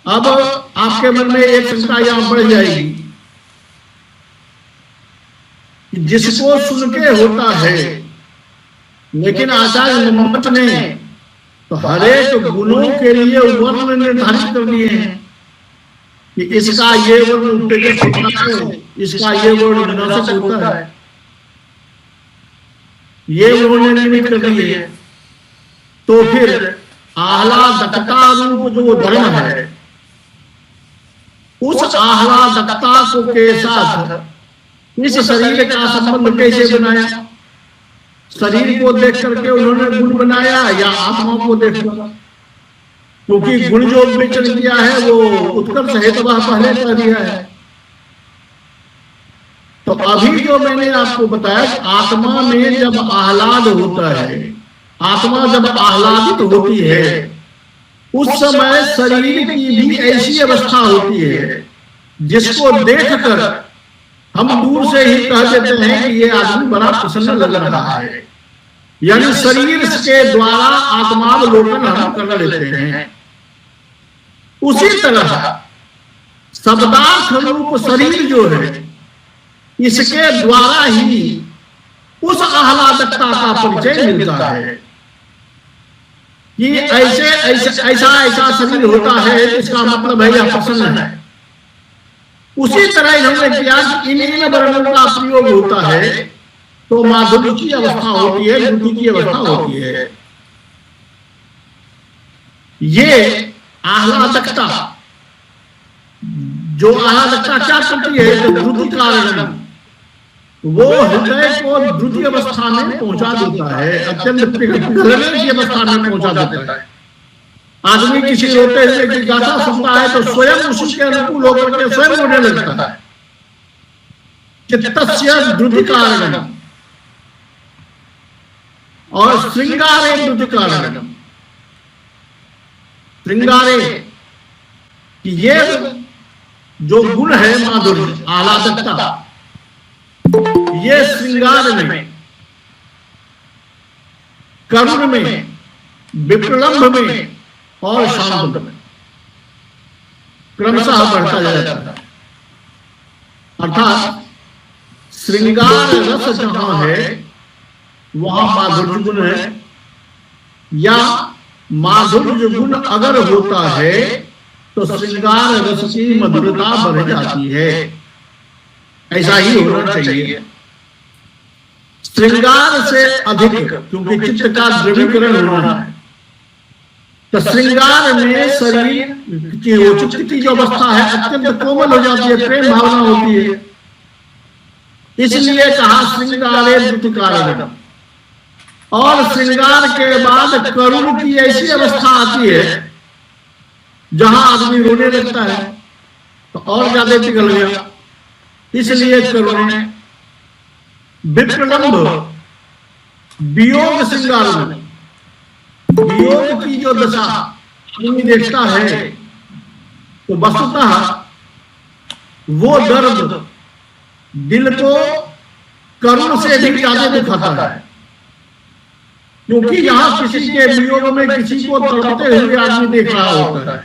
[SPEAKER 2] अब आपके मन में एक शंका यहां बढ़ जाएगी कि जिसको सुन के होता है, लेकिन आचार्य मोहम्मद ने तो हरेक गुणों के लिए वर्ण निर्धारित कर दिए हैं कि इसका ये वर्ण उत्तेजक होता है, इसका ये वर्ण विनाशक होता है, ये उन्होंने निमित्त कर दिए। तो फिर आह्लादकता रूप जो धर्म है, उस आह्लादकता को के साथ इस शरीर का संबंध कैसे बनाया? शरीर को देख करके उन्होंने गुण बनाया या आत्मा को देखकर? क्योंकि गुण जो विवेचन किया है वो उत्कर्ष हेतु पहले कह दिया है। तो अभी जो मैंने आपको बताया, आत्मा में जब आह्लाद होता है, आत्मा जब आह्लादित होती है, उस समय शरीर की भी ऐसी अवस्था होती है जिसको देखकर हम दूर से ही कह देते हैं कि ये आदमी बड़ा प्रसन्न लग रहा है। यानी शरीर के द्वारा आत्मावलोकन हम कर लेते हैं। उसी तरह शब्दार्थ रूप शरीर जो है, इसके द्वारा ही उस आह्लादकता का परिचय मिलता है कि ऐसे ऐसा शरीर होता है, इसका मतलब है यह प्रसन्न है। उसी तरह इन्होंने किया कि इन वर्णों का प्रयोग होता है तो माधुर्य की अवस्था होती है, बुद्धि की अवस्था होती है। ये आह्लादकता, जो आह्लादकता क्या करती है, जो द्रुति कारण, वो हृदय को द्रुति अवस्था में पहुंचा देता है, अत्यंत पिघलने की अवस्था में पहुंचा देता है। आदमी किसी रोते हुए की गाथा सुनता है तो स्वयं उसी के अनुकूल होकर के स्वयं रोने लगता है। चित्तस्य द्रुति कारण और श्रृंगारे द्रुति कारण। श्रृंगारे कि ये जो गुण है माधुर्य, आह्लादकता, ये श्रृंगार में, करुण में, विप्रलंभ में और शांत में क्रमशः बढ़ता जाता है। अर्थात श्रृंगार रस जहां है वहां माधुर्य गुण है, या माधुर्य गुण अगर होता है तो श्रृंगार रस की मधुरता बढ़ जाती है। ऐसा ही होना चाहिए। श्रृंगार से अधिक, क्योंकि चित्त का द्रवीकरण होना है, तो श्रृंगार में शरीर की चित्त की जो अवस्था है अत्यंत कोमल हो जाती है, प्रेम भावना होती है। इसलिए कहा श्रृंगारे द्रुति कारण। और श्रृंगार के बाद करुण की ऐसी अवस्था आती है जहां आदमी रोने लगता है, तो और ज्यादा पिघल गया। इसलिए करुण, विप्रलंभ, वियोग श्रृंगार में, वियोग की जो दशा आदमी देखता है तो वस्तुतः वो दर्द दिल को करुण से भी ज्यादा दुखाता है। क्योंकि यहां किसी के वियोग में किसी को तड़पते हुए आदमी देख रहा होता है।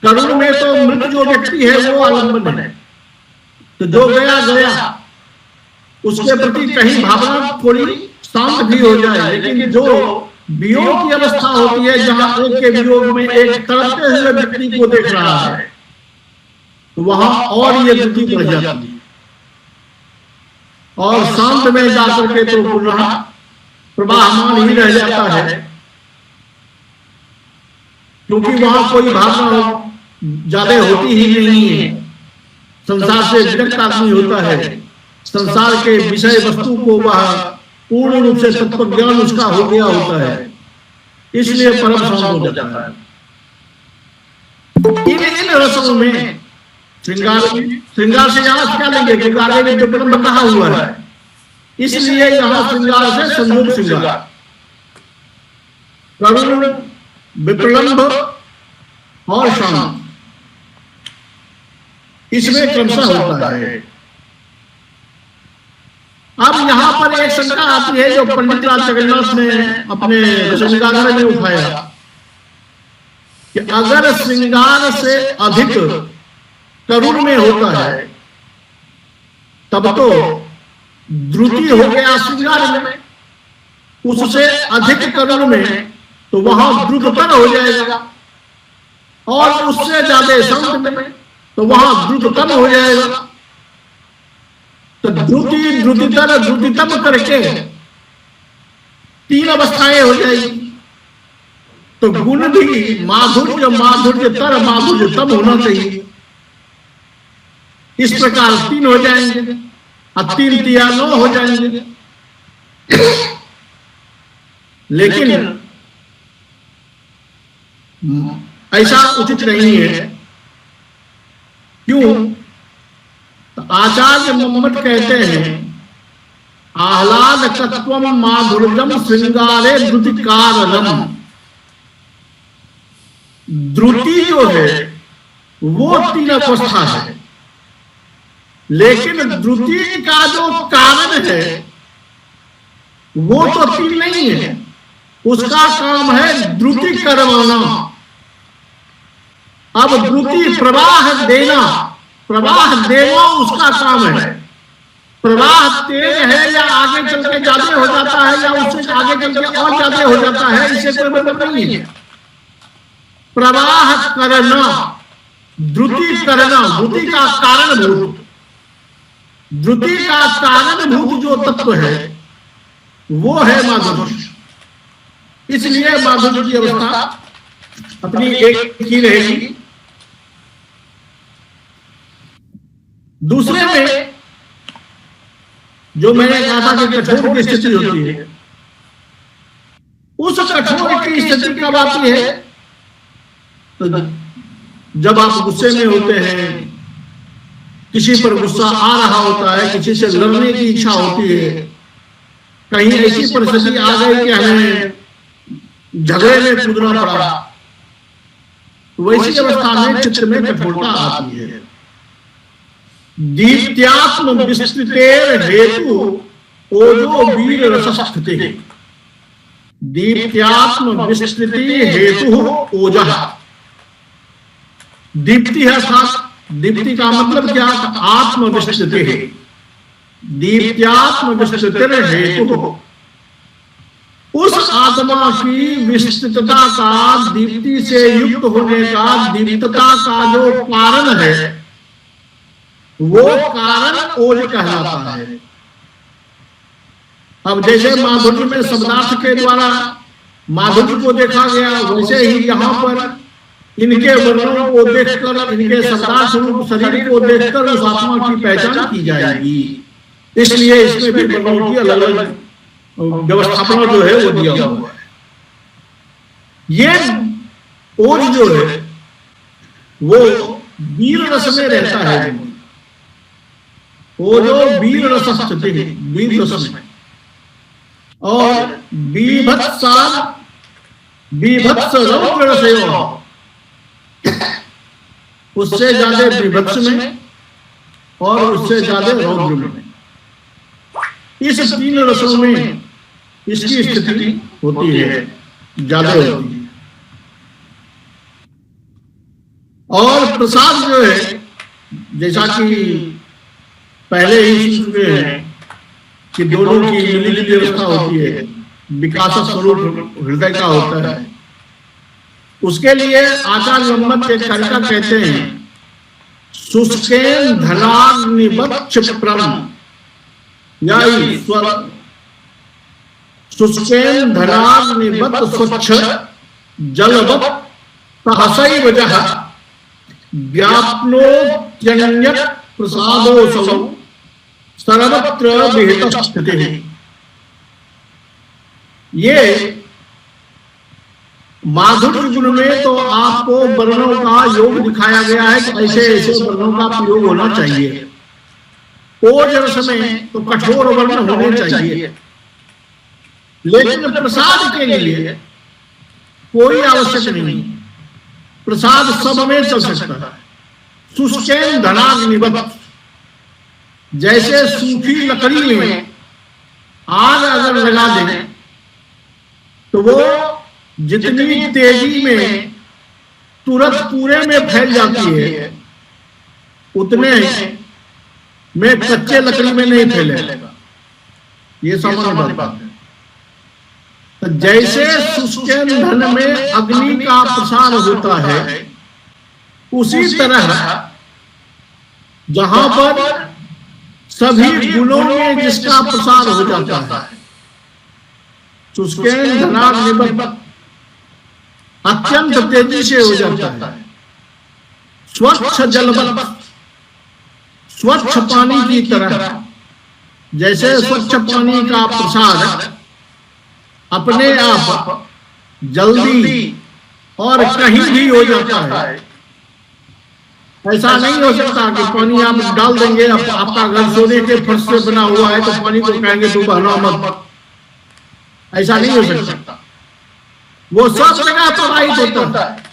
[SPEAKER 2] करुण में तो मृत जो व्यक्ति है वो आलम्बन है, तो जो गया गया, उसके प्रति कहीं भावना थोड़ी शांत भी हो जाए। लेकिन जो वियोग की अवस्था होती है, जहां एक के वियोग में एक तड़पते हुए व्यक्ति को देख रहा है, तो वहां और ये द्रुति बढ़ जाती है और शांत में जाकर के तो पुनः प्रवाहमान ही रह जाता है। क्योंकि वहां कोई भावना ज्यादा होती ही नहीं है, संसार से विरक्त आदमी होता है, संसार के विषय वस्तु को वह पूर्ण रूप से तत्व ज्ञान उसका हो गया होता है, इसलिए परम शांत हो जाता है। इन रसों में श्रृंगार से यहाँ क्या लेंगे, क्योंकि आगे में विप्लम्ब कहा हुआ है, इसलिए यहाँ श्रृंगार से संयोग श्रृंगार, करुण, विप्लम्ब और शांत, इसमें क्रमशः होता है। अब यहाँ पर एक शंका आती है जो पंडित राज जगन्नाथ ने अपने श्रृंगार में उठाया कि अगर श्रृंगार से अधिक करुण में होता है तब तो द्रुति हो गया श्रृंगार में, उससे अधिक करुण में तो वहां द्रुततर हो जाएगा, और उससे ज्यादा शांत में तो वहां द्रुततम हो जाएगा। तो द्रुति, द्रुतितर, द्रुतितम करके तीन अवस्थाएं हो जाएगी। तो गुण भी माधुर्य, माधुर्यतर, माधुर्यतम होना चाहिए। इस प्रकार तीन हो जाएंगे, और तीन तिया 9 हो जाएंगे। लेकिन ऐसा उचित नहीं है। क्यों? तो आचार्य मोहम्मद कहते हैं आह्लादकत्वम माधुर्यम श्रृंगारे द्रुति कारणम। द्रुति जो है वो तीन अवस्था है, लेकिन द्रुति का जो कारण है वो तो तीन नहीं है, उसका काम है द्रुति करवाना। अब द्रुति प्रवाह देना, प्रवाह देना उसका काम है। प्रवाह तेज है या आगे चल के ज्यादा हो जाता है या उससे आगे चल के और ज्यादा हो जाता है, इससे कोई मतलब नहीं है। प्रवाह करना, द्रुति करना, द्रुति का कारणभूत, द्रुति का कारणभूत जो तत्व है वो है माधुर्य। इसलिए माधुर्य की अवस्था अपनी एक ही रहेगी। दूसरे में जो मैंने कहा था कि कठोर की स्थिति होती है, उस कठोर की स्थिति कब आती है? तो जब आप गुस्से में होते हैं, किसी पर गुस्सा आ रहा होता है, किसी से लड़ने की इच्छा होती है, कहीं ऐसी परिस्थिति आ गई कि हमें झगड़े में कूदना पड़ा, वैसी अवस्था में चित्त में कठोरता आती है। दीप्त्यात्म विस्तृतेर हेतु ओजो वीर रसस्थिति। दीप्त्यात्म विस्तृति हेतु ओजः। दीप्ति है अर्थात, दीप्ति का मतलब क्या? आत्म विस्तृति है। दीप्त्यात्म विस्तृतिर हेतु, उस आत्मा की विस्तृतता का, दीप्ति से युक्त होने का, दीप्तता का जो कारण है वो कारण ओज कहलाता है। अब जैसे माधुर्य में शब्दार्थ के द्वारा माधुर्य को देखा गया, वैसे ही यहाँ पर इनके वर्णों को देखकर, इनके शब्दार्थ रूप शरीर को देखकर उस आत्मा की पहचान की जाएगी। इसलिए इसमें भी वर्णों की अलग अलग व्यवस्थापना जो है वो दिया हुआ है। ये ओज जो है वो वीर रस में रहता है। वो जो वीर रस स्थिति है, वीर रस में, और बीभत्स रौद्र रसेवा, उससे ज्यादा बीभत्स में और उससे ज्यादा रौद्र में, इस तीन रसों में इसकी स्थिति होती है, ज्यादा होती है। और प्रसाद जो है, जैसा कि पहले ही सीख चुके हैं कि दोनों की मिली व्यवस्था होती है, विकास स्वरूप हृदय का होता है। उसके लिए आचार्य मोहम्मद एक कारिका कहते हैं, शुष्केन धनाग्निवत् क्षिप्रम, याई स्वर, शुष्केन धनाग्निवत् स्वच्छ जलवत् सहसैव वजह व्याप्नोत्यन्यत् प्रसादोऽसौ सर्वत्र विहितः स्थितिः। ये माधुर्य गुण में तो आपको वर्णों का योग दिखाया गया है कि ऐसे ऐसे वर्णों का प्रयोग होना चाहिए। ओज रस में तो कठोर वर्ण होने चाहिए, लेकिन प्रसाद के लिए कोई आवश्यक नहीं। प्रसाद सब में चल सकता है। शुष्केन धनाग्निवत्, जैसे सूखी लकड़ी में आग अगर लगा दें तो वो जितनी तेजी में तुरंत पूरे में फैल जाती है, उतने में कच्चे लकड़ी में नहीं फैलेगा। ये सामान्य बात है। तो जैसे शुष्केन धन में अग्नि का प्रसार होता है, उसी तरह जहां पर सभी गुणों में जिसका प्रसार हो जाता है, शुष्केन धनाग्निवत् अत्यंत तेजी से हो जाता है। स्वच्छ जलवत्, स्वच्छ पानी की तरह, जैसे स्वच्छ पानी का प्रसार अपने आप जल्दी और कहीं भी हो जाता है। ऐसा नहीं हो सकता कि पानी आप डाल देंगे, आपका घर सोने के फर्श से बना हुआ है तो पानी को कहेंगे तू बहना मत। ऐसा नहीं हो सकता। वो सब जगह प्रवाहित होता है।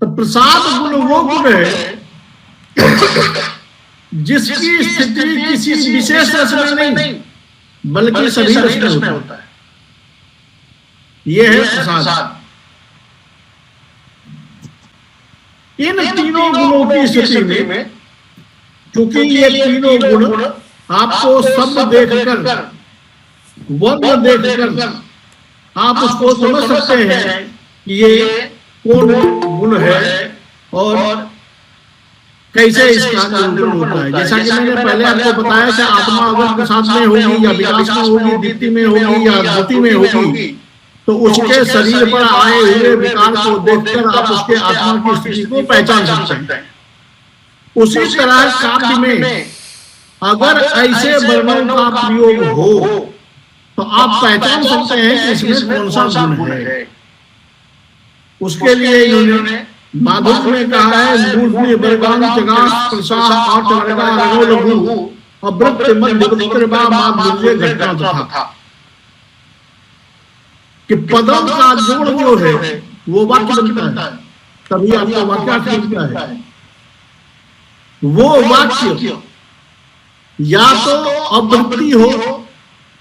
[SPEAKER 2] तो प्रसाद गुण वो गुण है जिसकी स्थिति किसी विशेष रस में नहीं, बल्कि सभी रस में होता है। ये है प्रसाद। इन तीनों गुणों की स्थिति में, क्योंकि ये तीनों गुण आपको शब्द देखकर, वर्ण देखकर आप उसको समझ सकते हैं कि ये कौन गुण है और कैसे इसका निरूपण होता है। जैसा कि मैंने पहले आपको बताया कि आत्मा अगर प्रसाद में होगी या विकास में होगी, दीप्ति में होगी या गति में होगी, तो उसके शरीर पर आए हुए विकार को देखकर आप उसके आत्मा की स्थिति को पहचान सकते हैं। उसी तरह काव्य में अगर ऐसे वर्णों का प्रयोग हो तो आप पहचान सकते हैं कि इसमें कौन सा गुण है। उसके लिए इन्होंने माधुर्य में कहा है मूर्धनि वर्गान जगास प्रसाद आठ वर्गा रगो लघु अवृत्त मध्य उत्तरवा माधुर्य घटना तथा, कि पदों का जोड़ जो है वो वाक्य बनता है, तभी आपका वाक्यार्थ बनता है। वो वाक्य या तो अवृत्ति हो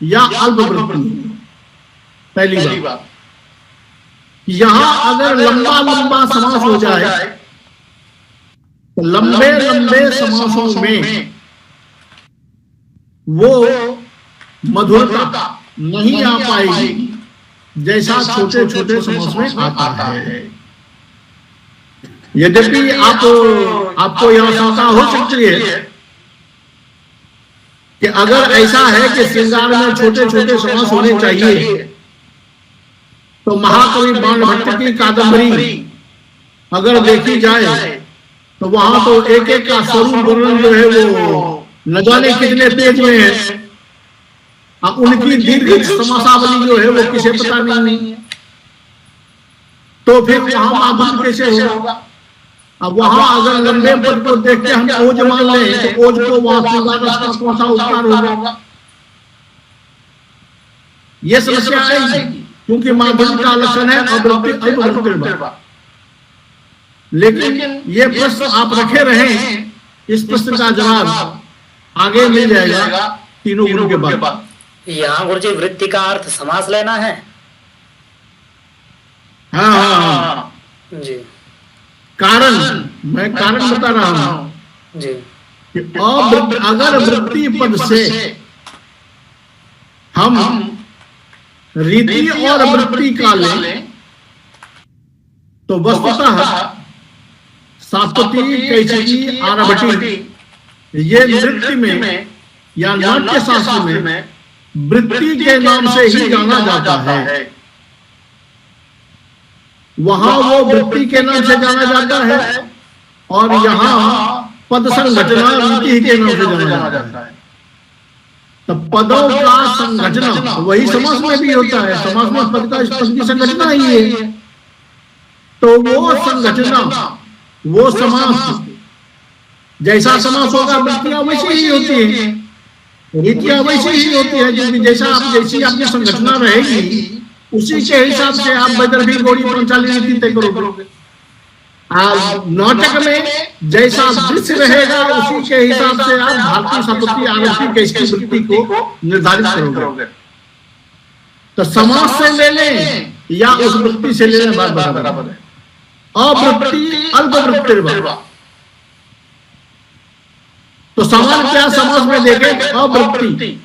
[SPEAKER 2] या अल्पवृत्ति हो। पहली बात, यहां अगर लंबा लंबा समास हो जाए तो लंबे लंबे समासों में वो मधुरता नहीं आ पाएगी जैसा छोटे छोटे समास में आता है। यद्यपि आपको यह शंका हो सकती है कि अगर ऐसा है कि श्रृंगार में छोटे छोटे समास होने चाहिए तो महाकवि बाणभट्ट की कादंबरी अगर देखी जाए तो वहां तो एक एक का स्वरूप वर्णन जो है वो न जाने कितने पेज में है। उनकी दीर्घ समासावली जो है वो किसे पता नहीं है, तो फिर वहां माधुर्य कैसे होगा। अब वहां अगर लंबे पद को देख के हम ओज मान लें तो ओज को वहां श्रृंगार रस का कौन सा उपकार होगा, ये समस्या आएगी, क्योंकि माधुर्य का लक्षण है अवृत्ति अल्पवृत्ति। लेकिन ये प्रश्न आप रखे रहे, इस प्रश्न का जवाब आगे मिल जाएगा तीनों गुण के बाद।
[SPEAKER 1] यहाँ गुरुजी वृत्ति का अर्थ समास लेना है।
[SPEAKER 2] हाँ
[SPEAKER 1] जी,
[SPEAKER 2] कारण मैं कारण बता रहा हूं
[SPEAKER 1] जी,
[SPEAKER 2] कि अगर वृत्ति पद से हम रीति और वृत्ति का लें तो वस्तुतः सास्वती कैचकी आरभटी ये नृत्य में या नाट्य शास्त्र में वृत्ति के नाम से ही जाना जाता है। वहां वो वृत्ति के नाम से जाना जाता है, और यहाँ पद संघटना रीति के नाम से जाना जाता है। तो पदों का संघटना वही समास में भी होता है, समास में पद की संघटना ही है। तो वो संघटना, वो समास, जैसा समास होगा वृत्तियां वैसी ही होती है, रीतियां वैसी ही होती है, क्योंकि जैसा आप जैसी आपकी संघटना रहेगी उसी के हिसाब से आप वैदर्भी गौड़ी पांचाली रीति तय करोगे। नाटक में जैसा दृश्य रहेगा उसी के हिसाब से आप भारतीय सतुति आरंभी के इसकी वृत्ति को निर्धारित करोगे। तो समास से ले लें या उस वृत्ति से ले लें, बात बराबर है। अवृत्ति अल्पवृत्तिर्वा, तो समान क्या समास में देखें, अवृत्ति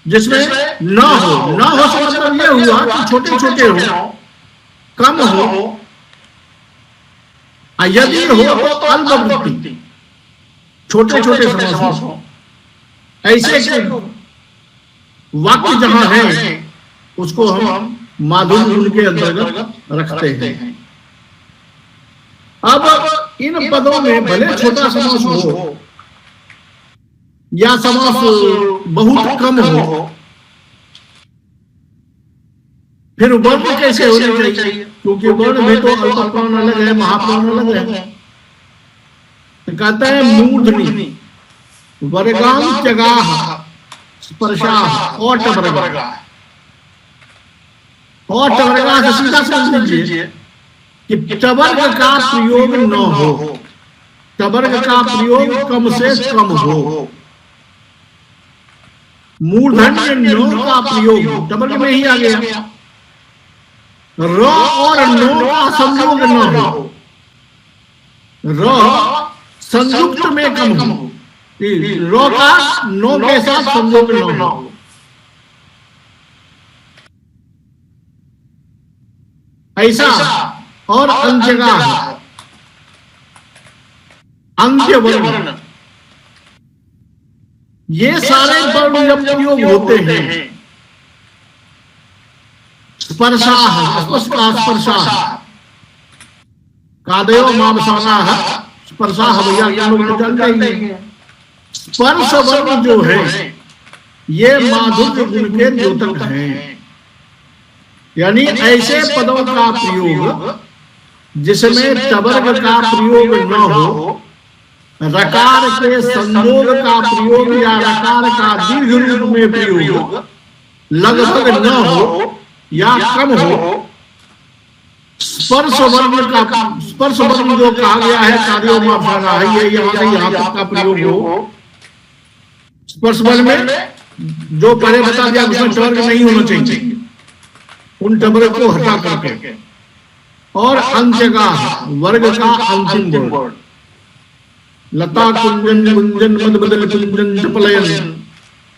[SPEAKER 2] जिसमें न हो से मतलब यह हुआ कि छोटे छोटे हो, कम हो, यदि हो तो अल्पवृत्ति, छोटे छोटे समास हो। ऐसे वाक्य जहां है उसको हम माधुर्य गुण के अंतर्गत रखते हैं। अब इन पदों में भले छोटा समास हो या समास बहुत कम हो, फिर वर्ण कैसे होने चाहिए, क्योंकि वर्ण में तो अल्पप्राण अलग है, महाप्राण अलग है। तो कहते हैं मूर्धनि वर्गां जगाह स्पर्शाः ओट वर्गा, और टवर्गा से सीधा समझ लीजिए कि टवर्ग का प्रयोग न हो, टवर्ग का प्रयोग कम से कम हो। मूर्धन्य नो का प्रयोग टवर्ग में ही आ गया। र और नो का संयोग न हो, र संयुक्त में कम हो, रो का नो के साथ संयोग न हो। ऐसा और अंत्यगा अंत्य वर्ण, ये सारे वर्ण जब प्रयोग होते हैं, स्पर्शाः स्पर्शाः कादयो मामसानाः स्पर्शाः, भैया क्या लोग जानते हैं। स्पर्श वर्ण जो है ये माधुर्य गुण के द्योतक हैं, यानी ऐसे पदों का प्रयोग जिसमें टवर्ग का प्रयोग न हो, रकार के संयोग का प्रयोग या रकार का दीर्घ रूप में प्रयोग लगभग न हो या कम हो। स्पर्श वर्ण जो कहा गया है कार्यों में फैला है, ये यहाँ से यहाँ तक का प्रयोग हो। स्पर्श वर्ण में जो पहले बता दिया उसमें टवर्ग नहीं होना चाहिए, उन टवर्ग को हटा करके। और अंत्यगा वर्ग का अंतिम वर्ण, लता कुंजन कुंजन मद बदल कुंजन चपलयन,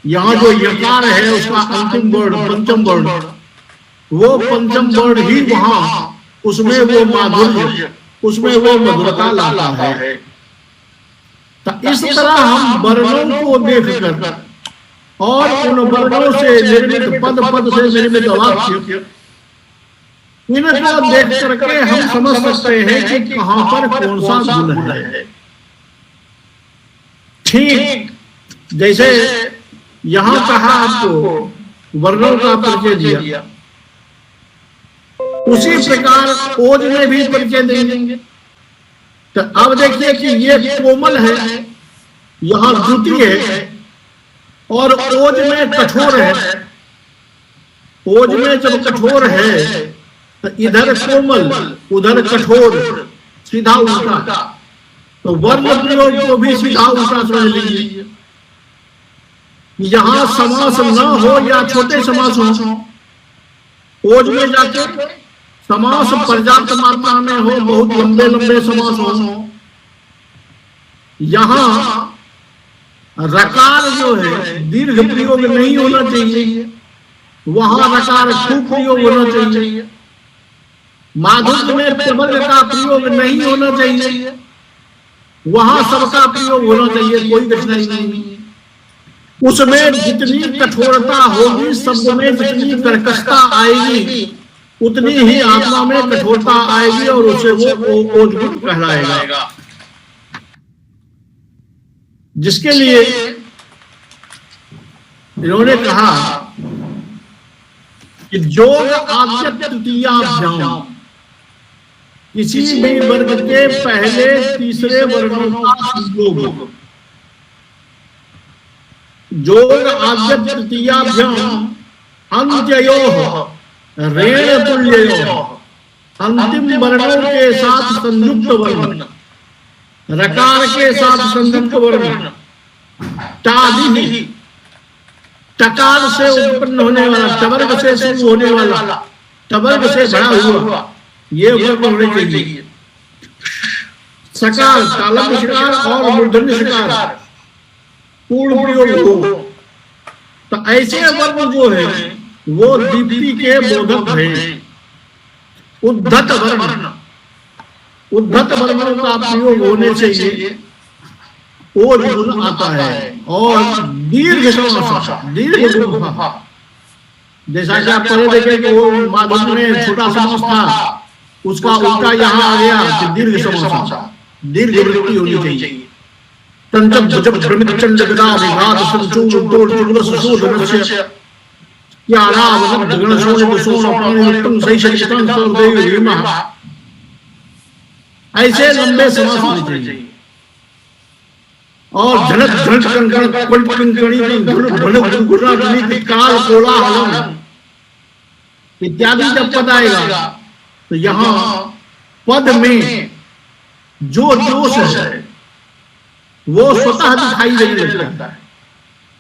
[SPEAKER 2] यहाँ जो यकार है उसका अंतिम वर्ण पंचम वर्ण, वो पंचम वर्ण ही वहां उसमें वो माधुर्य, उसमें वो मधुरता लाता है। तो इस तरह हम वर्णों को देखकर और उन वर्णों से निर्मित पद, पद से निर्मित वाक्य, इनको देख करके हम समझ सकते हैं कि कहां पर कौन सा गुण है। ठीक जैसे यहां कहा आपको वर्णों का परिचय दिया, उसी प्रकार ओज में भी परिचय देंगे। तो अब देखिए कि ये कोमल है, यहां द्रुति है, और ओज में कठोर है। ओज में जब कठोर है तो इधर कोमल उधर कठोर, सीधा उल्टा। तो वर्ण प्रयोग को भी सीधा उल्टा समझ लीजिए। यहां समास न हो या छोटे समास हो, ओज में जाके समास पर्याप्त मात्रा में हो, बहुत लंबे लंबे समास हो। यहां रकार जो है दीर्घ प्रयोग नहीं होना चाहिए, वहां रकार खूब प्रयोग होना चाहिए। माधुर्य में टवर्ग का प्रयोग नहीं होना चाहिए, वहां सबका प्रयोग होना चाहिए, कोई कठिनाई नहीं। उसमें जितनी कठोरता होगी, शब्द में जितनी कर्कशता आएगी, उतनी ही आत्मा में कठोरता आएगी और उसे वो ओजगुण कहलाएगा। जिसके लिए इन्होंने कहा कि योग आद्य तृतीयाभ्याम, किसी भी वर्ग के पहले तीसरे वर्गों का संयोग, योग आद्य तृतीयाभ्याम अंत्ययोः ऋण तुल्ययोः, अंतिम वर्णों के साथ संयुक्त वर्ण, रकार के साथ संयुक्त वर्ण, टादि टकार से उत्पन्न होने वाला, टवर्ग से शुरू होने वाला, टवर्ग से बड़ा हुआ, ये वर्ण होने चाहिए। सकार, तालव्य सकार और मूर्धन्य सकार पूर्ण प्रयोग हो। तो ऐसे वर्ण जो है वो दीप्ति के बोधक है। उद्धत वर्ण, उद्धत वर्णों का प्रयोग होने से ये ओजगुण आता है। और दीर्घ समास, दीर्घ गुफा, जैसा कि आप पहले देखें कि वो माधव में छोटा समास था, उसका उल्टा यहाँ आ गया कि दीर्घ समास, दीर्घ वृत्ति होनी चाहिए। तंजब भुजब भ्रमित चंड गदा विघात संचूर तोड़ चुगल सुशोधनस्य याराव नब्ध गण सोण सोण पाणि उत्तम सही शक्तिकांत देव रीमा, ऐसे लंबे समास होने चाहिए। और झनक झनक कंकण कंठ कंकणी भनक गुर्रा ध्वनि काल कोलाहलम इत्यादि जब पद आएगा तो यहाँ पद में जो दोष है वो स्वतः दिखाई देने लगता है।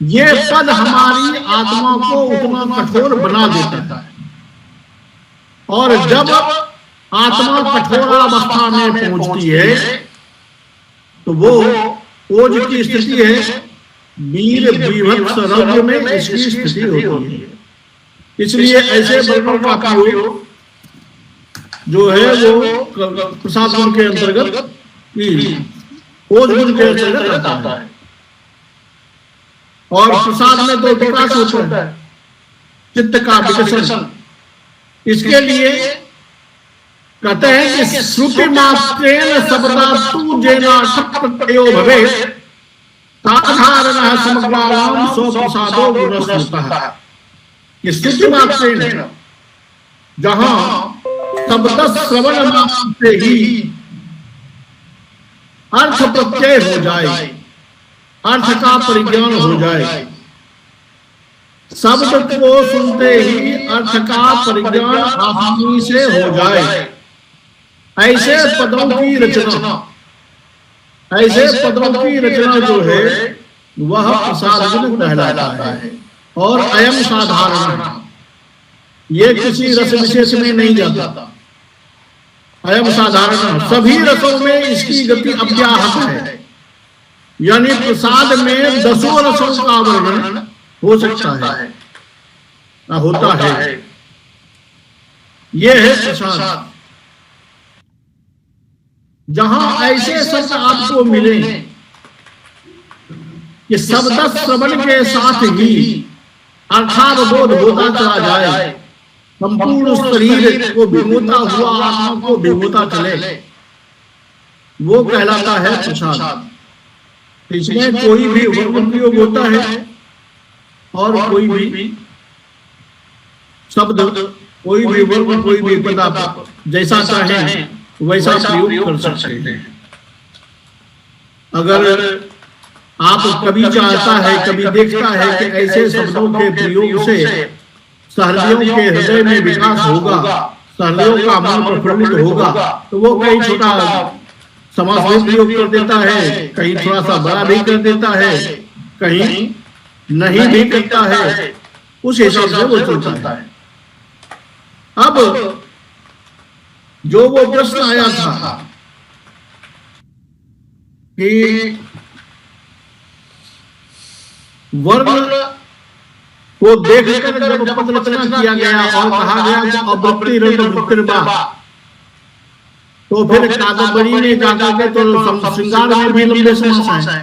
[SPEAKER 2] ये पद हमारी आत्मा को उतना कठोर बना देता है। और जब आत्मा कठोरावस्था में पहुंचती है तो वो ओज की स्थिति है, वीर विभत्स रौद्र में इसकी स्थिति होती है। इसलिए ऐसे वर्णों का प्रयोग जो है वो प्रसाद गुण के अंतर्गत, ओज गुण के अंतर्गत आता है। और प्रसाद में तो विकास होता है, चित्त का विकसन। इसके लिए कहते हैं कि श्रुति मात्रेण शब्दास्तु जेनार्थ प्रत्ययो भवेत् साधारणः समग्राणाम स्वप्रसादो गुणस्मृतः। कि श्रुति मात्रेण, जहां शब्द श्रवण मात्र से ही अर्थ प्रत्यय हो जाए, अर्थ का परिज्ञान हो जाए, शब्द को सुनते ही अर्थ का परिज्ञान आसानी से हो जाए, ऐसे पदों की रचना, ऐसे पदों की रचना जो है वह प्रसाद गुण कहलाता है। और अयम साधारण, ये किसी रस विशेष में नहीं जाता। अयम साधारण, सभी रसों में इसकी गति अव्याहत है। यानी प्रसाद में 10 रसों का वर्णन हो सकता है, होता है। यह है प्रसाद। जहां ऐसे शब्द आपको मिले कि शब्द श्रवण के साथ ही अर्थात बोध होता चला जाए, संपूर्ण शरीर को भिगोता हुआ आत्मा को भिगोता चले, वो कहलाता है प्रसाद। इसमें कोई भी वर्ग प्रयोग होता है और कोई भी शब्द, कोई भी वर्ग, कोई भी पद आप जैसा चाहें वैसा प्रयोग कर सकते हैं। अगर आप कभी चाहता है, कभी देखता है कि ऐसे शब्दों के प्रयोग से सहृदयों के हृदय में विकास होगा, सहृदयों का मन प्रफुल्लित होगा, तो वो कहीं छोटा समास में प्रयोग कर देता है, कहीं थोड़ा सा बड़ा भी कर देता है, कहीं नहीं भी करता है, उस हिसाब से वो चलता है। अब जो वो प्रश्न आया था कि वर्ण को देखकर जब पद रचना किया गया और कहा गया कि अवृत्ति रंग वृत्तिर्वा, तो फिर कादम्बरी ने जाकर के तो श्रृंगार में भी लंबे समास है,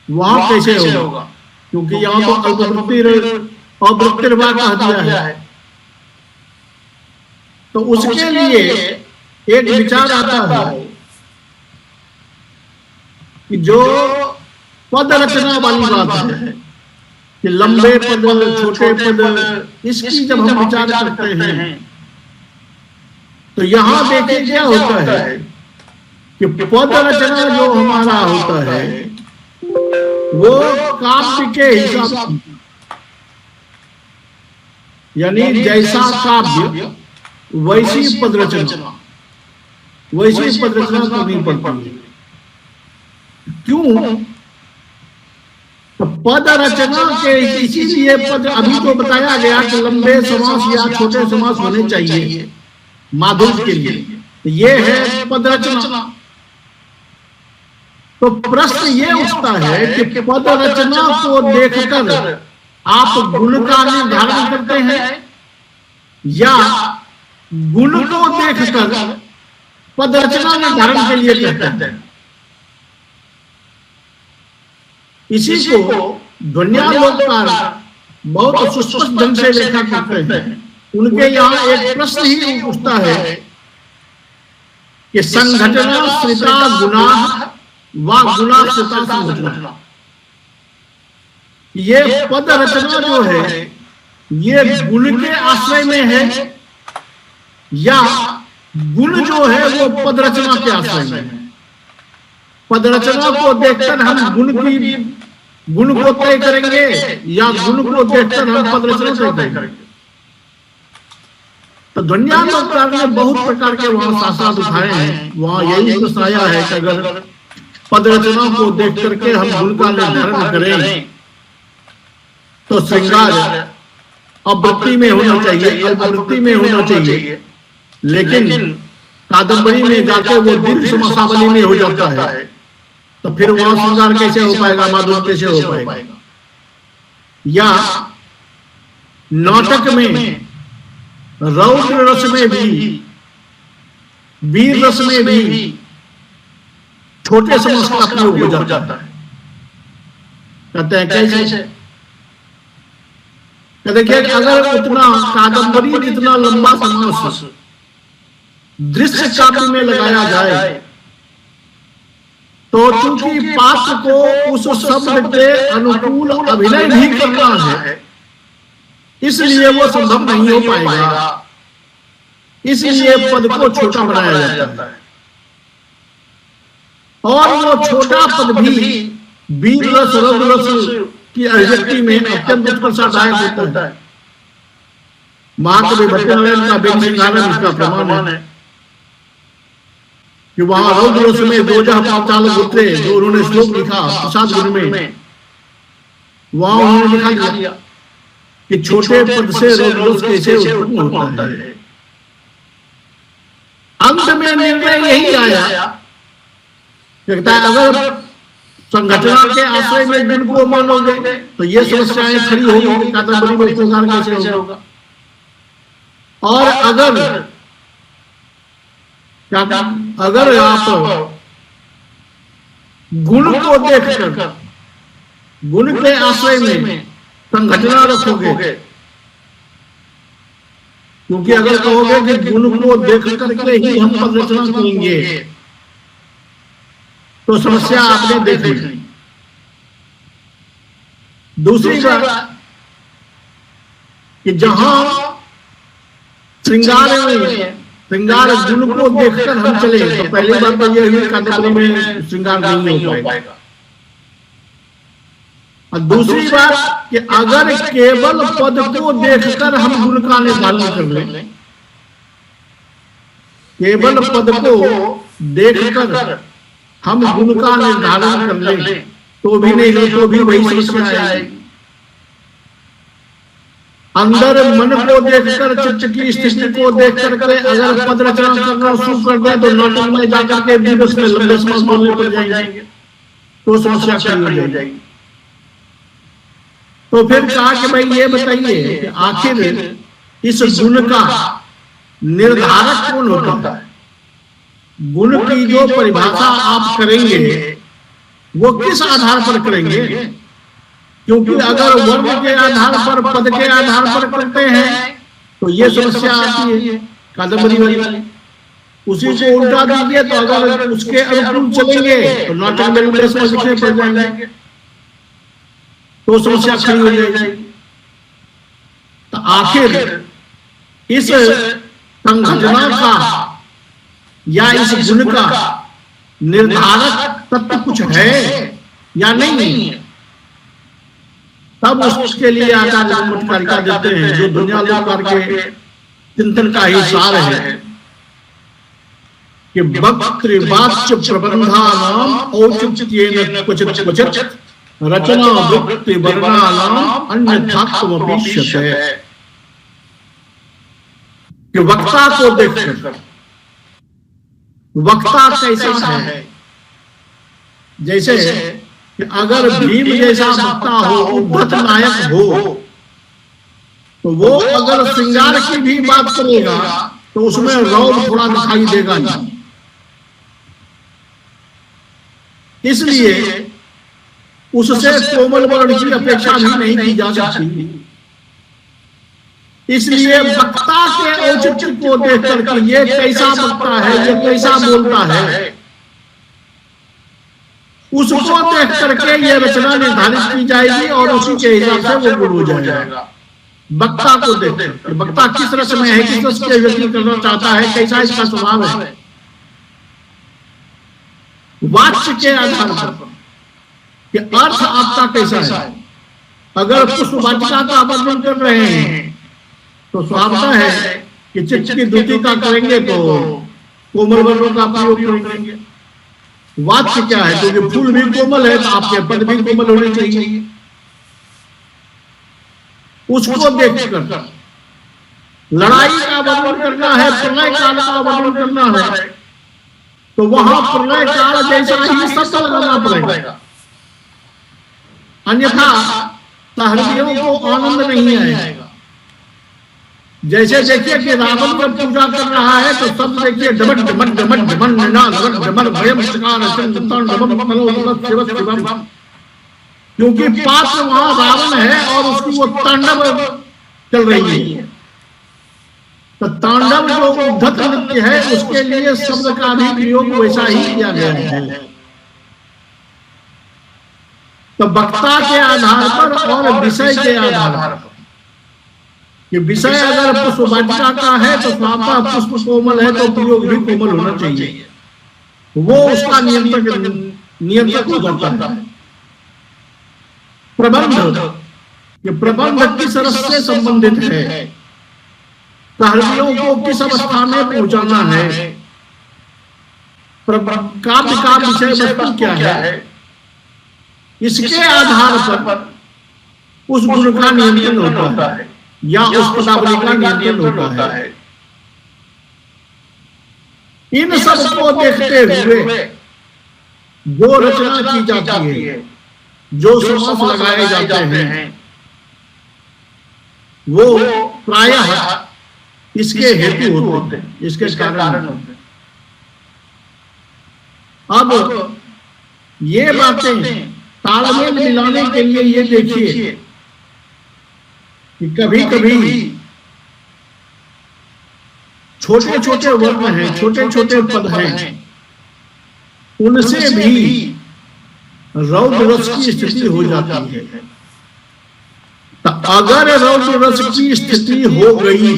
[SPEAKER 2] वहां कैसे होगा? क्योंकि यहाँ तो अल्पवृत्ति अवृत्तिर्वा कह दिया है। तो उसके लिए एक विचार आता है कि जो पद रचना वाली बात है कि लंबे पद, छोटे पद, इसकी जब हम विचार करते हैं तो यहां देखिए क्या होता है कि पद रचना जो हमारा होता है वो काव्य के हिसाब, यानी जैसा काव्य वैसी पद रचना, वैसी पद रचना करनी पड़ती है। क्यों? तो पद रचना के इसीलिए पद, अभी तो बताया गया कि लंबे समास या छोटे समास होने चाहिए माधुर्य के लिए, ये है पद रचना। तो प्रश्न ये उठता है कि पद रचना को देखकर आप गुण का निर्धारण करते हैं या गुण को देखकर पद रचना निर्धारण के लिए कहते हैं। इसी को ध्वन्यालोककार बहुत सुस्पष्ट ढंग से व्याख्या करते हैं। उनके यहाँ एक प्रश्न ही उठता है कि संघटना श्रिता गुना व गुना श्रिता संघटना, ये पद रचना जो है ये गुण के आश्रय में है या गुण जो है वो पद रचना के आश्रय में है। पद रचना को देखकर हम गुण को तय करेंगे या गुण को देखकर हम पद रचना तय करेंगे। तो ध्वन्यालोककार ने बहुत प्रकार के वहां शास्त्रार्थ उठाए हैं। वहां यही प्रश्न आया है कि अगर पद रचना को देख करके हम गुण का निर्धारण करें तो श्रृंगार अवृत्ति में होना चाहिए, अल्पवृत्ति में होना चाहिए, लेकिन कादंबरी में जाके वो दीर्घ समासावली में हो जाता है। तो फिर वहां श्रृंगार कैसे हो पाएगा, माधुर्य कैसे हो पाएगा? या नाटक में रौद्र रस में भी, वीर रस में भी छोटे समास का प्रयोग हो जाता है। कहते हैं कैसे? देखिए, अगर उतना कादंबरी जितना लंबा समास दृश्य काव्य में लगाया जाए तो चूंकि पात्र को उस शब्द के अनुकूल अभिनय भी करना है, इसलिए वो संभव नहीं हो पाएगा। इसलिए पद को छोटा बनाया जाता है और वो छोटा पद भी वीर रस, रौद्र रस की अभिव्यक्ति में अत्यंत उत्कर्षदायक होता है। महाकवि भट्टनारायण का बेन सिंहारन इसका प्रमाण है कि वहां रौद्र रस में दोजह पांचाल गोत्रे जो उन्होंने श्लोक लिखा प्रसाद गुण में, वहां उन्होंने लिखा दिया कि छोटे पद से रौद्र रस कैसे उत्पन्न होता है। अंत में निर्णय यही आया, कहता है अगर संघटना के आश्रय में गुण को मानोगे तो ये समस्याएं खड़ी होगी, कादंबरी में श्रृंगार कैसे होगा। और अगर आप गुण को देखकर गुण के आश्रय में संघटना रखोगे, क्योंकि अगर कहोगे कि गुण को देख करके ही हम पद रचना करेंगे तो समस्या आपने देख ली। दूसरी बात कि जहां श्रृंगार गुण को देखकर हम चले तो पहली बात तो यह हुई कादंबरी में श्रृंगार नहीं हो पाएगा। और दूसरी बात कि अगर केवल पद को देखकर हम गुण का निर्धारण कर लें, केवल पद को देखकर हम गुण का निर्धारण कर लें तो भी नहीं हो, तो भी वही समस्या आएगी। अंदर मन को देखकर, चित्त की स्थिति को देख करके अगर पद रचना करना शुरू कर दे तो नाटक में जाकर के दिवस में लंबे समास बोलने पड़ जाएंगे तो समस्या खड़ी हो जाएगी। तो फिर कहा कि भाई ये बताइए कि आखिर इस गुण का निर्धारक कौन होता है? गुण की जो परिभाषा आप करेंगे वो किस आधार पर करेंगे? क्योंकि अगर वर्ण के आधार पर, पद के आधार पर करते हैं तो ये समस्या आती है कादम्बरी वाली, उसी को उल्टा दीजिए तो अगर उसके अनुकूल चलेंगे तो नाटक में लंबे समय लिखने पड़ जाएंगे, तो समस्या खड़ी हो जाएगी। तो आखिर इस संघटना का या इस गुण का निर्धारक तत्व कुछ है या नहीं, तब उसके लिए आचार्य कारिका देते हैं, जो दुनिया लोक के चिंतन का ही सार है कि वक्तृवाच्य प्रबंधानाम औचित्येन क्वचित् क्वचित् रचना वृत्ति वर्णानाम अन्यथात्वमपीष्यते। कि वक्ता को देखकर, वक्ता कैसा है, जैसे कि अगर भीम जैसा वक्ता हो, उद्धत नायक हो, तो वो अगर श्रृंगार की भी बात करेगा तो उसमें रौब थोड़ा दिखाई देगा नहीं। इसलिए उससे कोमल वर्ण की अपेक्षा भी नहीं की जा सकती। इसलिए वक्ता के औचित्य को देख करके ये कैसा वक्ता है, ये कैसा बोलता है, उसको देख करके ये रचना निर्धारित की जाएगी और उसी के हिसाब से वो गुण हो जाएगा। वक्ता को देख करके, वक्ता किस रस में है, किस रस की अभिव्यक्ति करना चाहता है, कैसा इसका स्वभाव है, वाच्य के आधार पर कि अर्थ आपका कैसा है। अगर पुष्प वाटिका का वर्णन कर रहे हैं तो स्वाभाविक है कि चित्त की द्युति का करेंगे तो कोमल वर्णों का प्रयोग करेंगे। वाच्य क्या है, क्योंकि फूल भी कोमल है तो आपके पद भी कोमल होने चाहिए। उसको देखकर लड़ाई का वर्णन करना है, प्रलय काल का वर्णन करना है, तो वहां प्रलय काल जैसा ही शब्द लगाना पड़ेगा, अन्यथा सहृदयों को आनंद नहीं आएगा। जैसे देखिए कि रावण जब पूजा कर रहा है तो सब देखिए डमट डमट डमट डमन निनाद डमर भयम चकार चंदन डमम कलो डमत शिव शिवम, क्योंकि पात्र वहां रावण है और उसकी वो तांडव चल रही है। तो तांडव जो उद्धत नृत्य है उसके लिए शब्द का भी प्रयोग वैसा ही किया गया है। तो वक्ता के आधार पर और विषय के आधार पर, कि विषय अगर पुष्प वाटिका का है तो स्वाभाविक पुष्प कोमल है तो प्रयोग भी कोमल होना चाहिए, वो उसका नियंत्रक हो जाता है। प्रबंध, ये प्रबंध किस रस से संबंधित है, सहृदयों को किस अवस्था में पहुंचाना है, काव्य का विषय वस्तु क्या है, इसके आधार पर उस गुण का नियंत्रण होता है या उस पदावली का नियंत्रण होता है। इन सब को देखते हुए जो रचना की जाती है, जो समास लगाए जाते हैं, वो प्रायः इसके हेतु होते हैं, इसके कारण होते हैं। अब ये बातें तालमेल मिलाने के लिए ये देखिए कि कभी कभी छोटे छोटे वर्ण हैं, छोटे छोटे पद हैं, उनसे भी रौद्र रस की स्थिति हो जाती है। तो अगर रौद्र रस की स्थिति हो गई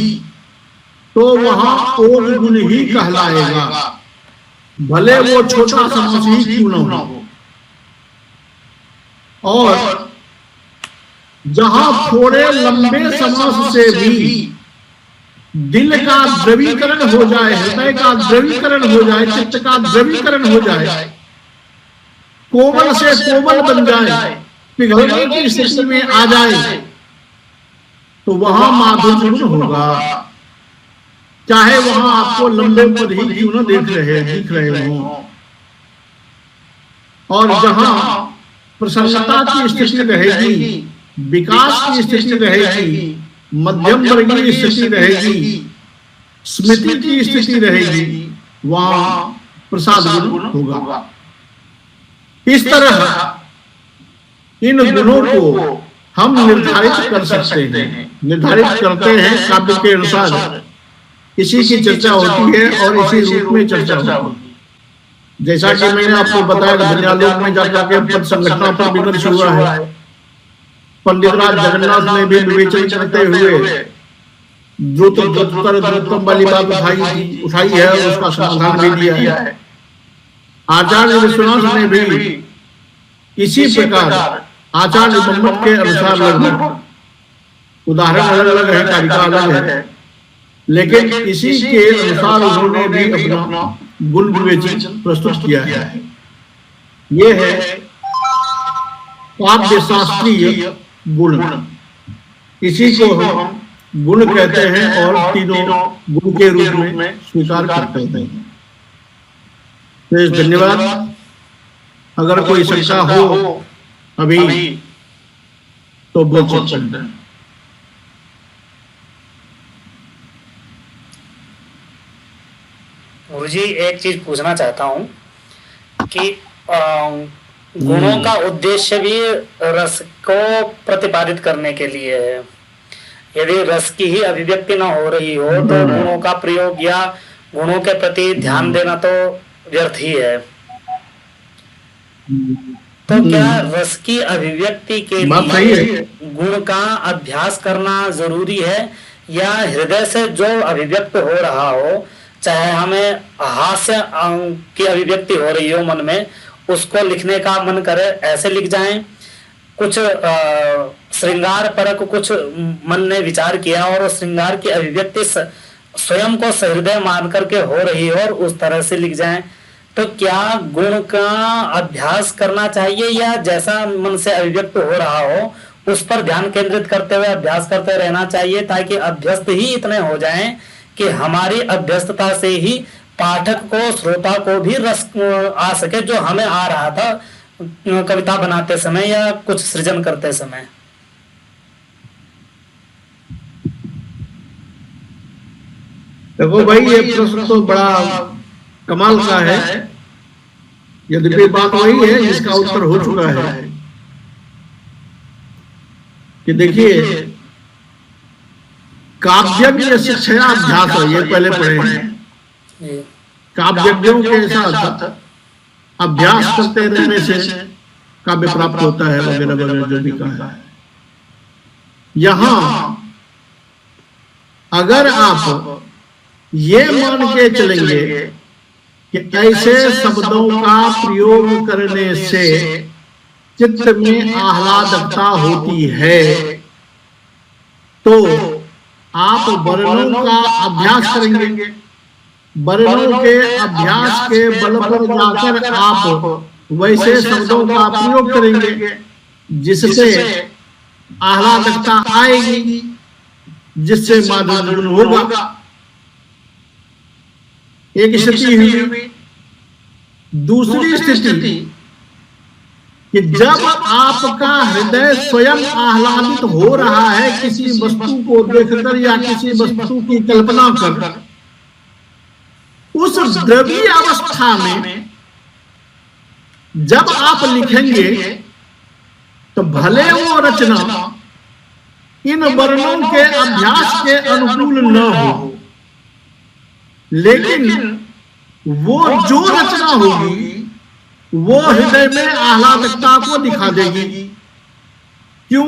[SPEAKER 2] तो वहां ओज गुण ही कहलाएगा, भले वो छोटा समास ही क्यों न हो। और जहां थोड़े लंबे समास से भी दिल का द्रवीकरण हो जाए, हृदय का द्रवीकरण हो जाए, चित्त का द्रवीकरण हो जाए, कोमल से कोमल बन जाए, पिघलने की स्थिति में आ जाए, तो वहां माधुर्य गुण होगा, चाहे वहां आपको लंबे पद ही क्यों न दिख रहे हों। और जहां प्रसन्नता की स्थिति रहेगी, विकास की स्थिति रहेगी, मध्यम वर्गीय स्थिति रहेगी, स्मृति की स्थिति रहेगी, वहां प्रसाद गुण होगा। इस तरह इन गुणों को हम निर्धारित कर सकते हैं, निर्धारित करते हैं काव्य के अनुसार इसी की चर्चा होती है और इसी रूप में चर्चा होती है। जैसा कि मैंने आपको बताया, दुनियालोक में जाकर के पद संघटना पर विमर्श हुआ है। पंडित राज जगन्नाथ ने भी विवेचन करते हुए द्रुतम वाली बात उठाई है और उसका समाधान भी दिया है। आचार्य विश्वनाथ ने भी इसी प्रकार आचार्य ब्रह्मट के अनुसार लगभग, उदाहरण अलग अलग है, कारिका अलग है, लेकिन इसी के अनुसार उन्होंने भी अपना गुण विवेचन प्रस्तुत किया है। ये है काव्य शास्त्रीय गुण। इसी को हम गुण कहते हैं और तीनों गुण के रूप में स्वीकार करते हैं। तो धन्यवाद। अगर कोई शंका हो अभी तो बोल सकते हैं।
[SPEAKER 1] गुरुजी, एक चीज पूछना चाहता हूँ कि गुणों का उद्देश्य भी रस को प्रतिपादित करने के लिए है। यदि रस की ही अभिव्यक्ति न हो रही हो तो गुणों का प्रयोग या गुणों के प्रति ध्यान देना तो व्यर्थ ही है। तो क्या रस की अभिव्यक्ति के लिए गुण का अभ्यास करना जरूरी है, या हृदय से जो अभिव्यक्त हो रहा हो, चाहे हमें हास्य की अभिव्यक्ति हो रही हो मन में, उसको लिखने का मन करे ऐसे लिख जाएं, कुछ श्रृंगार परक कुछ मन ने विचार किया और उस श्रृंगार की अभिव्यक्ति स्वयं को सहृदय मान करके हो रही हो और उस तरह से लिख जाएं, तो क्या गुण का अभ्यास करना चाहिए, या जैसा मन से अभिव्यक्त हो रहा हो उस पर ध्यान केंद्रित करते हुए अभ्यास करते रहना चाहिए, ताकि अभ्यस्त ही इतने हो जाएं कि हमारी अभ्यस्तता से ही पाठक को, श्रोता को भी रस आ सके, जो हमें आ रहा था कविता बनाते समय या कुछ सृजन करते समय।
[SPEAKER 2] देखो भाई, ये प्रश्न तो बड़ा कमाल का है। यद्यपि बात वही है जिसका उत्तर हो चुका है कि देखिए, काव्यज्ञ शिक्षा अभ्यास है, ये पहले पढ़े हैं। काव्यज्ञों के साथ अभ्यास करते रहने से काव्य प्राप्त होता है, वगैरह वगैरह जो भी कहा है। यहां अगर आप ये मान के चलेंगे कि ऐसे शब्दों का प्रयोग करने से चित्त में आह्लादकता होती है, तो आप वर्णों का अभ्यास करेंगे। वर्णों के अभ्यास के बल पर जाकर आप वैसे शब्दों का प्रयोग करेंगे जिससे आह्लादकता आएगी, जिससे माधुर्य गुण होगा। एक स्थिति हुई। दूसरी स्थिति कि जब आपका हृदय स्वयं आह्लादित हो रहा है किसी वस्तु को देखकर या किसी वस्तु की कल्पना कर, उस द्रव्य अवस्था में जब आप लिखेंगे तो भले वो रचना इन वर्णों के अभ्यास के अनुकूल न हो, लेकिन वो जो रचना होगी वो हृदय में आह्लादकता को दिखा देगी। क्यों?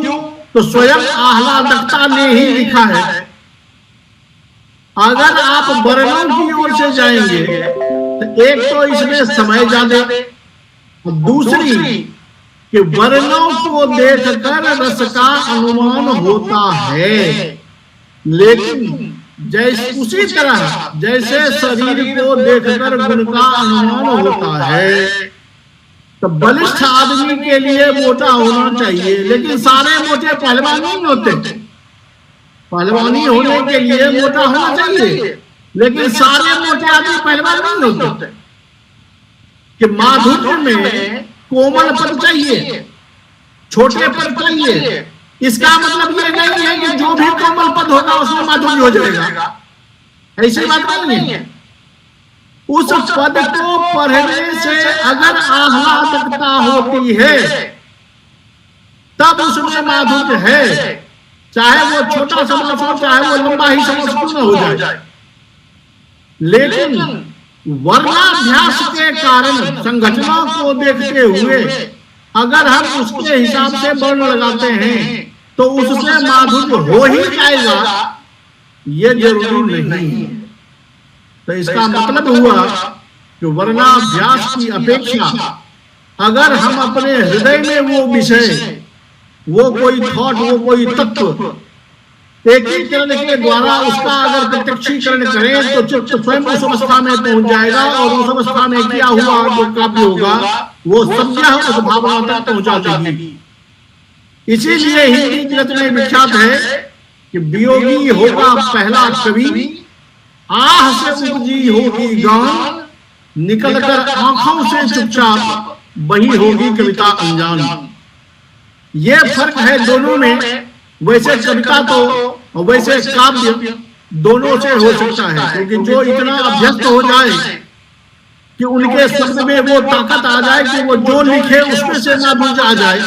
[SPEAKER 2] तो स्वयं आह्लादकता ने ही लिखा है। अगर आप वर्णों की ओर से जाएंगे तो एक तो इसमें समय ज्यादा, दूसरी कि वर्णों को देखकर रस का अनुमान होता है, लेकिन जैसे उसी तरह जैसे शरीर को देखकर गुण का अनुमान होता है, तो बलिष्ठ आदमी के लिए मोटा होना चाहिए, लेकिन सारे मोटे पहलवान नहीं होते। पहलवानी होने के लिए मोटा होना चाहिए, लेकिन सारे मोटे आदमी पहलवान नहीं होते। कि माधुर्य में कोमल पद चाहिए, छोटे पद चाहिए। इसका मतलब ये नहीं है कि जो भी कोमल पद होगा उसमें माधुर्य हो जाएगा, ऐसी बात नहीं है। उस पद को पढ़ने से अगर आह्लादकता होती है तब उसमें माधुर्य है, चाहे वो छोटा समास हो चाहे वो लंबा ही समास क्यों न हो जाए। लेकिन वर्णाभ्यास के कारण संघटना को देखते हुए अगर हम उसके हिसाब से वर्ण लगाते हैं तो उससे माधुर्य हो ही जाएगा, ये जरूरी नहीं है। तो इसका मतलब हुआ कि वर्णाभ्यास की अपेक्षा अगर हम अपने हृदय में वो विषय, वो कोई थॉट, वो कोई तत्व एकीकरण के द्वारा उसका अगर प्रत्यक्षीकरण करें तो चित्त स्वयं उस अवस्था में पहुंच जाएगा और उस अवस्था में क्या हुआ जो काव्य होगा वो सम्यह उस भावना तक पहुंचा देगी। इसीलिए हिंदी जगत में विख्यात है कि वियोगी होगा पहला कवि, आह से उपजी होगी गान, निकलकर आंखों से चुपचाप वही होगी कविता अनजान। ये फर्क है दोनों में। वैसे कविता तो और वैसे काव्य दोनों से हो सकता है, क्योंकि जो इतना अभ्यस्त हो जाए कि उनके शब्द में वो ताकत आ जाए कि वो जो लिखे उसमें से ना भूल आ जाए,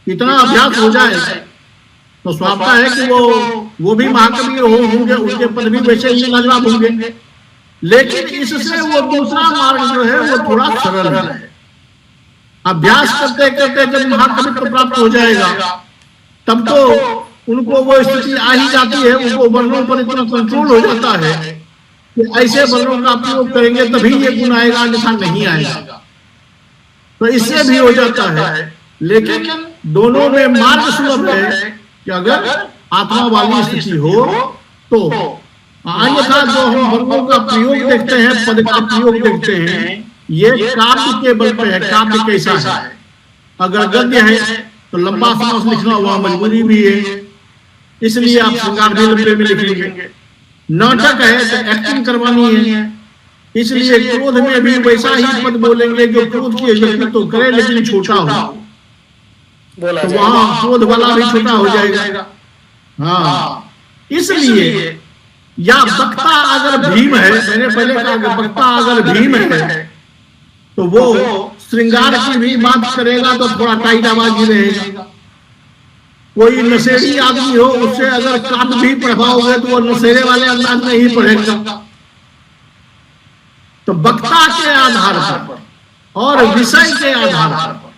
[SPEAKER 2] इतना अभ्यास हो जाए तो स्वाभाविक है कि वो भी महाकवि होंगे, उनके पद भी वैसे ही लाजवाब होंगे। लेकिन इससे वो दूसरा मार्ग जो है वो थोड़ा सरल है। अभ्यास करते करते जब महाकवित्व प्राप्त हो जाएगा तब तो उनको वो स्थिति आ ही जाती है, उनको वर्णों पर इतना कंट्रोल हो जाता है कि ऐसे वर्णों का प्रयोग करेंगे तभी ये गुण आएगा, अन्यथा नहीं आएगा। तो इससे भी हो जाता है। लेकिन दोनों में मार्ग सुलभ है कि अगर आत्मा वाली स्थिति हो तो। अन्यथा जो हम वर्णों का प्रयोग देखते हैं, पद का प्रयोग देखते हैं, ये काव्य के बल पे है। काव्य कैसा है? अगर गद्य है तो लंबा समास लिखना हुआ मजबूरी भी है, इसलिए आप श्रृंगार भी लंबे में लिखेंगे। नाटक है तो एक्टिंग करवानी है, इसलिए क्रोध में भी वैसा ही पद बोलेंगे जो क्रोध की अभिव्यक्ति तो करे लेकिन छोटा हो, तो वहां क्रोध वाला भी छोटा हो जाएगा। हाँ, इसलिए या वक्ता अगर भीम है, मैंने पहले कहा वक्ता अगर भीम है तो वो श्रृंगार की भी बात करेगा तो थोड़ा टाइट आवाज ही रहेगा। कोई नशेड़ी आदमी हो उससे अगर काव्य भी पढ़वाओ गए तो वो नशेरे वाले अंदाज में ही पढ़ेगा। तो वक्ता के आधार पर और विषय के आधार पर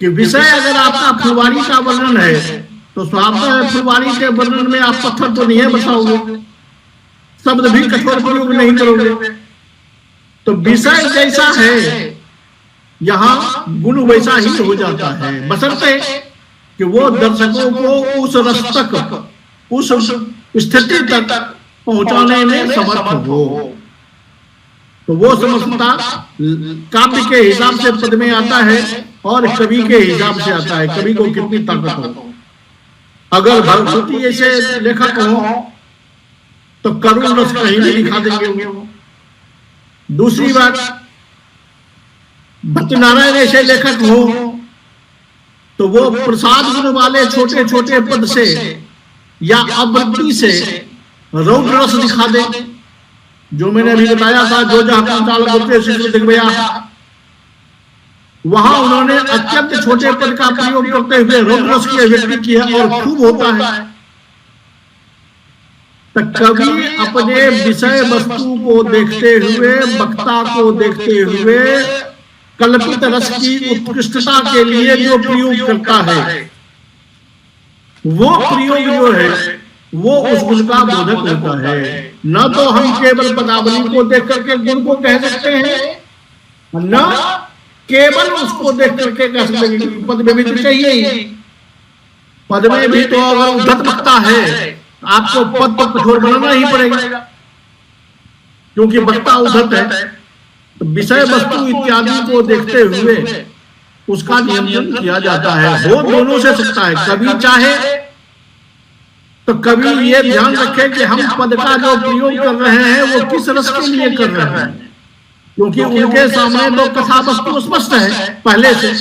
[SPEAKER 2] कि विषय अगर आपका फुलवारी का वर्णन है तो स्वाभाविक है फुलवारी के वर्णन में आप पत्थर तो नहीं बताओगे, शब्द भी कठोर प्रयोग नहीं करोगे। तो विषय जैसा है यहाँ गुण वैसा ही हो जाता है, बशर्ते कि वो दर्शकों को उस रस तक, उस स्थिति तक पहुंचाने में समर्थ हो। तो वो समर्थता काव्य के हिसाब से पद में आता है और कवि के हिसाब से आता है, कवि को कितनी ताकत हो। अगर भगवती ऐसे लेखक हो तो करुण रस कहीं भी दिखा देंगे। दूसरी बात, भट्टनारायण ऐसे लेखक हो तो वो प्रसाद गुण वाले छोटे छोटे पद से या आवृत्ति से रौद्र रस दिखा दे, जो मैंने अभी बताया था, जो जहाँ वहां उन्होंने अत्यंत छोटे पद का प्रयोग करते हुए रौद्र रस की अभिव्यक्ति की है और खूब होता है। तो कवि अपने विषय वस्तु को देखते हुए, वक्ता को देखते हुए कल्पित रस की उत्कृष्टता के लिए जो प्रयोग करता है वो प्रयोग जो है वो उस गुण का बोधक होता है। न तो हम केवल पदावली को देख करके गुण को कह सकते हैं, न केवल उसको देख करके कह सकते हैं। पद में भी तो चाहिए, पद में भी तो अगर उद्धत वक्ता है आपको पद तो कठोर बनाना ही पड़ेगा, क्योंकि वक्ता उद्धत है। तो विषय वस्तु इत्यादि को देखते हुए उसका नियंत्रण किया जाता है। हो दोनों से सकता है। कवि चाहे तो कवि ये ध्यान रखे कि हम पद का जो प्रयोग कर रहे हैं वो किस रस के लिए कर रहे हैं, क्योंकि उनके सामने तो कथा वस्तु स्पष्ट है पहले से।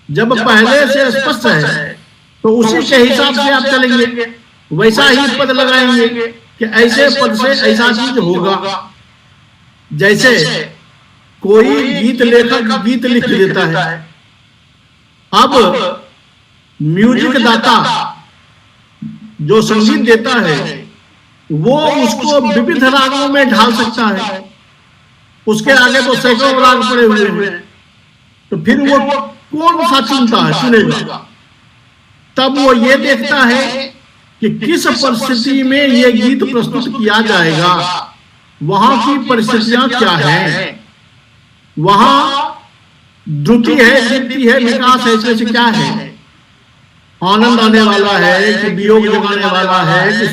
[SPEAKER 2] जब पहले से स्पष्ट है तो उसी के हिसाब से आप चलेंगे, वैसा ही पद लगाएंगे कि ऐसे पद से ऐसा चीज होगा। जैसे कोई गीत लेखक गीत लिख देता है, अब म्यूजिक दाता जो संगीत देता है वो उसको विविध रागों में ढाल सकता है। उसके आगे तो सैकड़ों राग पड़े हुए हैं, तो फिर वो कौन सा चुनेगा। तब वो ये देखता है कि किस परिस्थिति में ये गीत प्रस्तुत किया जाएगा, वहां की परिस्थितियां क्या हैं, वहां द्रुति है, दीप्ति है, विकास है, इसमें से क्या है, आनंद आने वाला है कि वियोग जगाने वाला है कि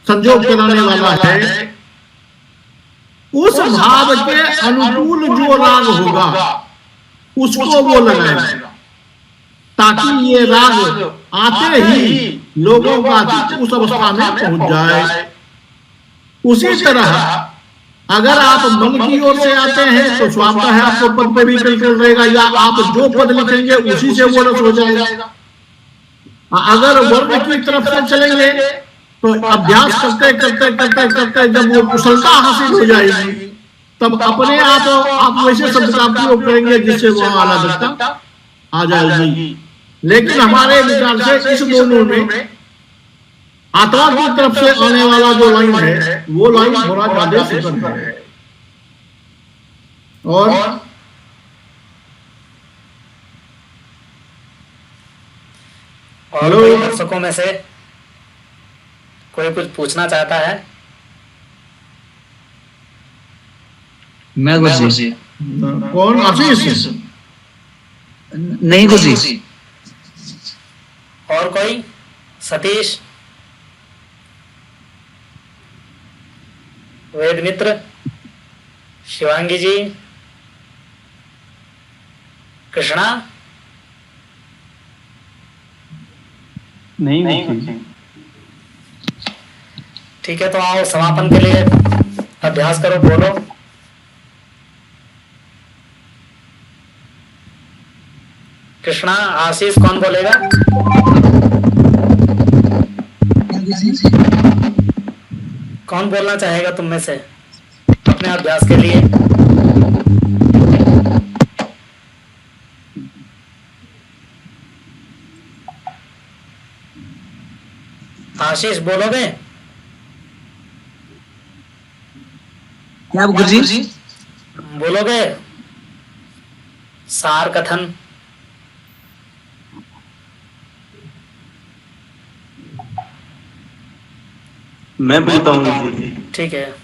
[SPEAKER 2] संजोग कराने वाला है। उस भाव के अनुकूल जो राग होगा उसको वो लगाएगा, ताकि ये राग आते ही लोगों का चित्त उस अवस्था में पहुंच जाए। उसी तरह अगर आप मन की ओर से आते हैं तो स्वाभाविक है आपको पद पे भी कंट्रोल रहेगा, या आप जो पद लिखेंगे उसी से वो रस हो जाएगा। अगर वर्ण की तरफ से चलेंगे तो अभ्यास करते करते करते करते जब वो कुशलता हासिल हो जाएगी, तब अपने आप वैसे शब्द का प्रयोग करेंगे जिससे वहां अनादरता आ जाएगी। लेकिन हमारे विचार से इस दोनों में आत्मा की तरफ से आने वाला जो लाइन है वो लाइन थोड़ा ज्यादा सुंदर है। और
[SPEAKER 1] कोई दर्शकों में से कोई कुछ पूछना चाहता है?
[SPEAKER 3] मैं गुरुजी।
[SPEAKER 2] कौन? आशीष?
[SPEAKER 3] नहीं गुरुजी।
[SPEAKER 1] और कोई? सतीश, वेद मित्र, शिवांगी जी, कृष्णा?
[SPEAKER 4] नहीं।
[SPEAKER 1] ठीक है, तो आओ समापन के लिए अभ्यास करो, बोलो। कृष्णा, आशीष, कौन बोलेगा? कौन बोलना चाहेगा तुम में से अपने अभ्यास के लिए? आशीष, बोलोगे?
[SPEAKER 3] क्या गुरुजी?
[SPEAKER 1] बोलोगे सार कथन?
[SPEAKER 4] मैं बोलता हूँ जी।
[SPEAKER 1] ठीक है।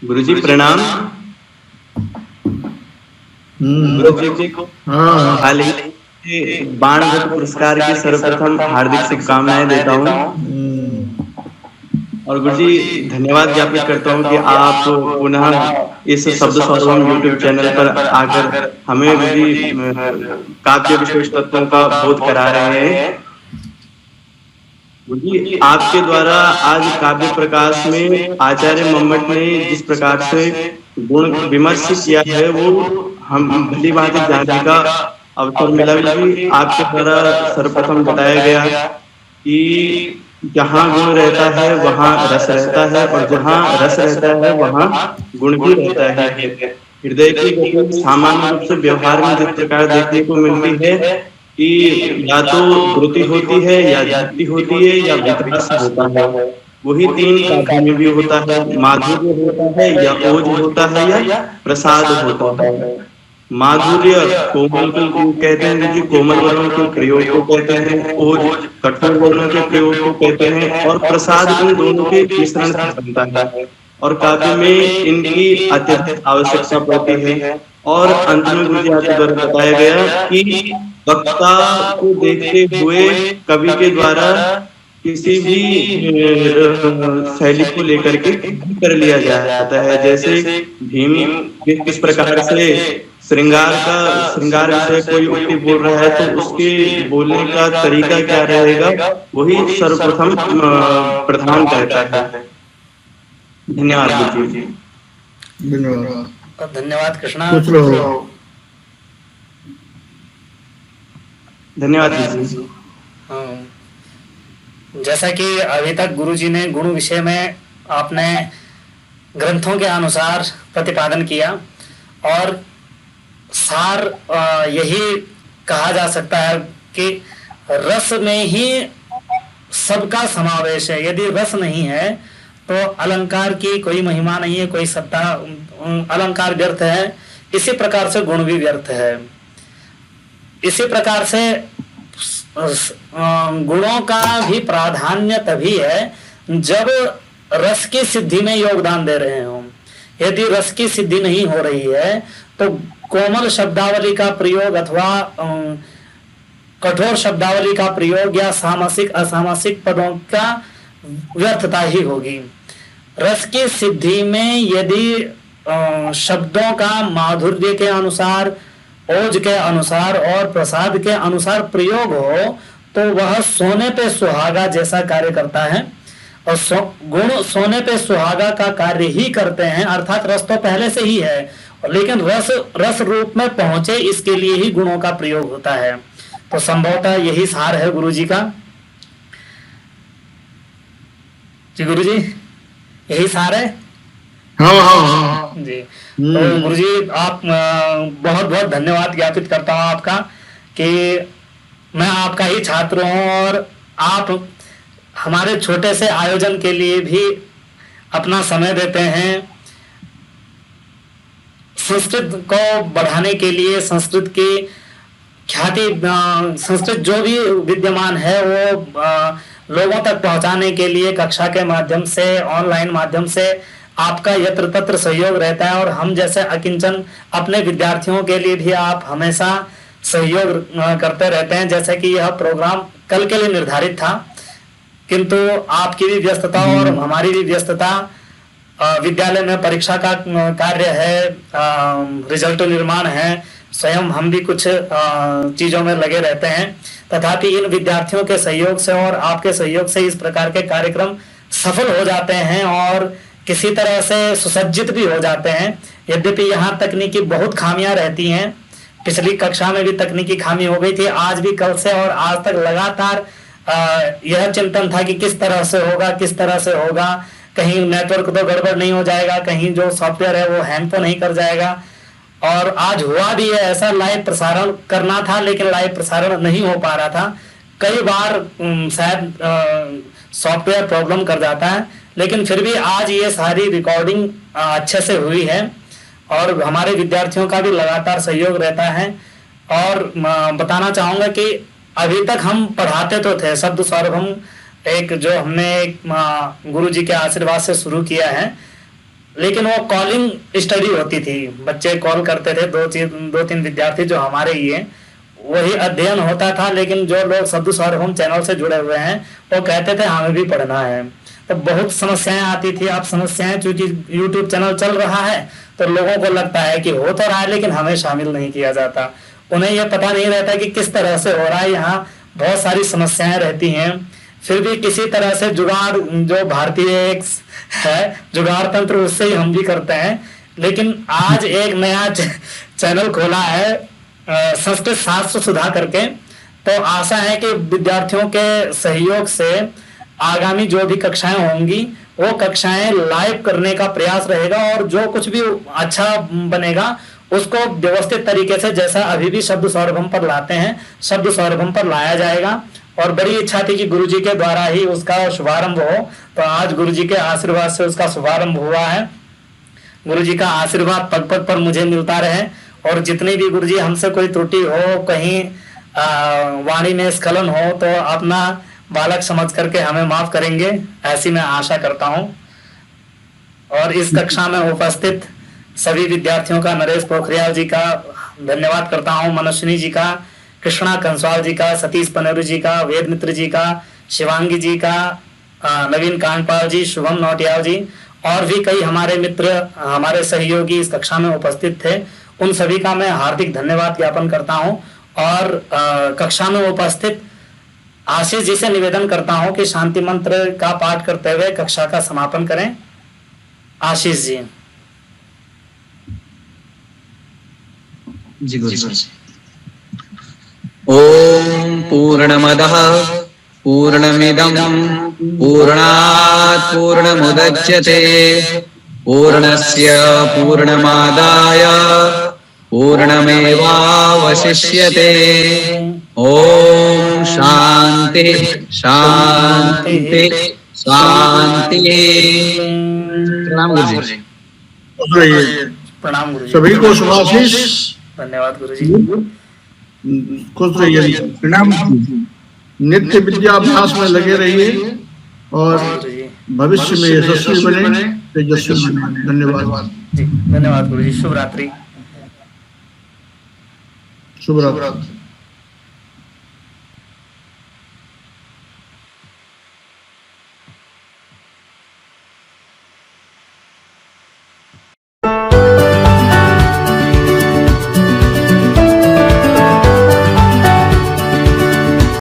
[SPEAKER 4] गुरुजी प्रणाम। गुरुजी जी को हाल ही बाणभट्ट पुरस्कार की सर्वप्रथम हार्दिक शुभकामनाएं देता हूँ। और गुरुजी धन्यवाद ज्ञापित करता हूँ कि आप पुनः इस शब्द सौरभम यूट्यूब चैनल पर आकर हमें गुरुजी काव्य विशेष तत्वों का बोध करा रहे हैं। गुरुजी आपके द्वारा आज काव्य प्रकाश में आचार्य मम्मट ने जिस प्रकार से गुण विमर्श किया है वो हम भली भांति जानने का अवसर मिला। गुरुजी आपके द्वारा सर्वप्रथम बताया गया कि जहाँ गुण रहता है वहाँ रस रहता है, और जहाँ रस रहता है वहाँ गुण भी रहता है। हृदय की गति सामान्य रूप से व्यवहार में जिस प्रकार देखने को मिलती है कि या तो द्रुति होती है, या दीप्ति होती है, या विकास होता है। वही तीन काव्य में भी होता है। माधुर्य होता है, या ओज होता है, या प्रसाद होता है। माधुर्य कोमल को कहते हैं जी, कोमल वर्णों के प्रयोग को कहते हैं। ओज कठोर वर्णों के प्रयोग को कहते हैं। और प्रसाद इन दोनों के मिश्रण से बनता है। और काव्य में इनकी अत्यधिक आवश्यकता पड़ती है। और अंत में गुरुजी आपके द्वारा बताया गया कि वक्ता को देखते हुए कवि के द्वारा किसी भी शैली को लेकर के कर लिया जाता है। जैसे भीम किस प्रकार से श्रृंगार विषय कोई उक्ति बोल रहा है तो उसके बोलने का तरीका क्या रहेगा, वही सर्वप्रथम प्रधान करता है। धन्यवाद गुरुजी।
[SPEAKER 1] धन्यवाद कृष्णा।
[SPEAKER 4] धन्यवाद गुरुजी।
[SPEAKER 1] जैसा कि अभी तक गुरुजी ने गुण विषय में आपने ग्रंथों के अनुसार प्रतिपादन किया, और सार यही कहा जा सकता है कि रस में ही सबका समावेश है। यदि रस नहीं है तो अलंकार की कोई महिमा नहीं है, कोई सत्ता, अलंकार व्यर्थ है। इसी प्रकार से गुण भी व्यर्थ है। इसी प्रकार से गुणों का भी प्राधान्य तभी है जब रस की सिद्धि में योगदान दे रहे हो। यदि रस की सिद्धि नहीं हो रही है तो कोमल शब्दावली का प्रयोग अथवा कठोर शब्दावली का प्रयोग या सामासिक असामासिक पदों का व्यर्थता ही होगी। रस की सिद्धि में यदि शब्दों का माधुर्य के अनुसार, ओज के अनुसार और प्रसाद के अनुसार प्रयोग हो तो वह सोने पे सुहागा जैसा कार्य करता है। और गुण सोने पे सुहागा का कार्य ही करते हैं, अर्थात रस तो पहले से ही है, लेकिन रस रूप में पहुंचे इसके लिए ही गुणों का प्रयोग होता है। तो संभवतः यही सार है गुरु जी का। जी गुरु जी, यही सार है।
[SPEAKER 2] हाँ
[SPEAKER 1] जी। तो गुरु जी आप बहुत बहुत धन्यवाद ज्ञापित करता हूँ आपका कि मैं आपका ही छात्र हूँ और आप हमारे छोटे से आयोजन के लिए भी अपना समय देते हैं। संस्कृत को बढ़ाने के लिए, संस्कृत की ख्याति, संस्कृत जो भी विद्यमान है वो लोगों तक पहुंचाने के लिए कक्षा के माध्यम से, ऑनलाइन माध्यम से आपका यत्र तत्र सहयोग रहता है। और हम जैसे अकिंचन अपने विद्यार्थियों के लिए भी आप हमेशा सहयोग करते रहते हैं। जैसे कि यह प्रोग्राम कल के लिए निर्धारित था, किंतु आपकी भी व्यस्तता और हमारी भी व्यस्तता, विद्यालय में परीक्षा का कार्य है, रिजल्ट निर्माण है, स्वयं हम भी कुछ चीजों में लगे रहते हैं। तथापि इन विद्यार्थियों के सहयोग से और आपके सहयोग से इस प्रकार के कार्यक्रम सफल हो जाते हैं और किसी तरह से सुसज्जित भी हो जाते हैं। यद्यपि यहाँ तकनीकी बहुत खामियां रहती हैं, पिछली कक्षा में भी तकनीकी खामी हो गई थी, आज भी कल से और आज तक लगातार यह चिंतन था कि किस तरह से होगा, किस तरह से होगा, कहीं नेटवर्क तो गड़बड़ नहीं हो जाएगा, कहीं जो सॉफ्टवेयर है वो हैंग तो नहीं कर जाएगा। और आज हुआ भी है ऐसा, लाइव प्रसारण करना था लेकिन लाइव प्रसारण नहीं हो पा रहा था। कई बार शायद सॉफ्टवेयर प्रॉब्लम कर जाता है, लेकिन फिर भी आज ये सारी रिकॉर्डिंग अच्छे से हुई है और हमारे विद्यार्थियों का भी लगातार सहयोग रहता है। और बताना चाहूंगा कि अभी तक हम पढ़ाते तो थे शब्द सौरभम, एक जो हमने एक गुरु जी के आशीर्वाद से शुरू किया है, लेकिन वो कॉलिंग स्टडी होती थी, बच्चे कॉल करते थे, दो तीन विद्यार्थी जो हमारे ही हैं, वही अध्ययन होता था। लेकिन जो लोग शब्द सौरभम चैनल से जुड़े हुए हैं वो कहते थे हमें भी पढ़ना है, तो बहुत समस्याएं आती थी। अब समस्याएं, चूंकि यूट्यूब चैनल चल रहा है तो लोगों को लगता है कि हो तो रहा है लेकिन हमें शामिल नहीं किया जाता। उन्हें यह पता नहीं रहता कि किस तरह से हो रहा है। यहाँ बहुत सारी समस्याएं रहती हैं, फिर भी किसी तरह से जुगाड़, जो भारतीय एक है जुगाड़ तंत्र, उससे ही हम भी करते हैं। लेकिन आज एक नया चैनल खोला है संस्कृत शास्त्र सुधा करके, तो आशा है कि विद्यार्थियों के सहयोग से आगामी जो भी कक्षाएं होंगी वो कक्षाएं लाइव करने का प्रयास रहेगा और जो कुछ भी अच्छा बनेगा उसको व्यवस्थित तरीके से, जैसा अभी भी शब्द सौरभम पर लाते हैं, शब्द सौरभम पर लाया जाएगा। और बड़ी इच्छा थी कि गुरुजी के द्वारा ही उसका शुभारंभ हो, तो आज गुरुजी के आशीर्वाद से उसका शुभारंभ हुआ है। गुरुजी का आशीर्वाद पग पग पर मुझे मिलता रहे और जितनी भी गुरुजी हमसे कोई त्रुटि हो, कहीं वाणी में स्खलन हो, तो अपना बालक समझ करके हमें माफ करेंगे, ऐसी मैं आशा करता हूँ। और इस कक्षा में उपस्थित सभी विद्यार्थियों का, नरेश पोखरियाल जी का धन्यवाद करता हूँ, मनस्विनी जी का, कृष्णा कंसवाल जी का, सतीश पनेरू जी का, वेद मित्र जी का, शिवांगी जी का, नवीन कांडपाल जी, शुभम नौटियाल जी और भी कई हमारे मित्र, हमारे सहयोगी इस कक्षा में उपस्थित थे। उन सभी का मैं हार्दिक धन्यवाद ज्ञापन करता हूं और कक्षा में उपस्थित आशीष जी से निवेदन करता हूं कि शांति मंत्र का पाठ करते हुए कक्षा का समापन करें। आशीष जी।
[SPEAKER 3] जी गुरु जी। ओम पूर्णमदः पूर्णमिदं पूर्णात् पूर्णमुदच्यते पूर्णस्य पूर्णमादाय पूर्णमेवावशिष्यते। ओम शांति शांति शांति। प्रणाम गुरु जी।
[SPEAKER 2] खुश रहिए।
[SPEAKER 1] प्रणाम गुरु जी।
[SPEAKER 2] सभी को शुभाशीष।
[SPEAKER 1] धन्यवाद गुरु जी।
[SPEAKER 2] खुश रहिए। प्रणाम। नित्य विद्याभ्यास में लगे रहिए और
[SPEAKER 1] गुरु जी
[SPEAKER 2] भविष्य में यशस्वी बने, तेजस्वी बने। धन्यवाद
[SPEAKER 1] जी। धन्यवाद गुरु जी। शुभ रात्रि।
[SPEAKER 2] शुभ रात्रि।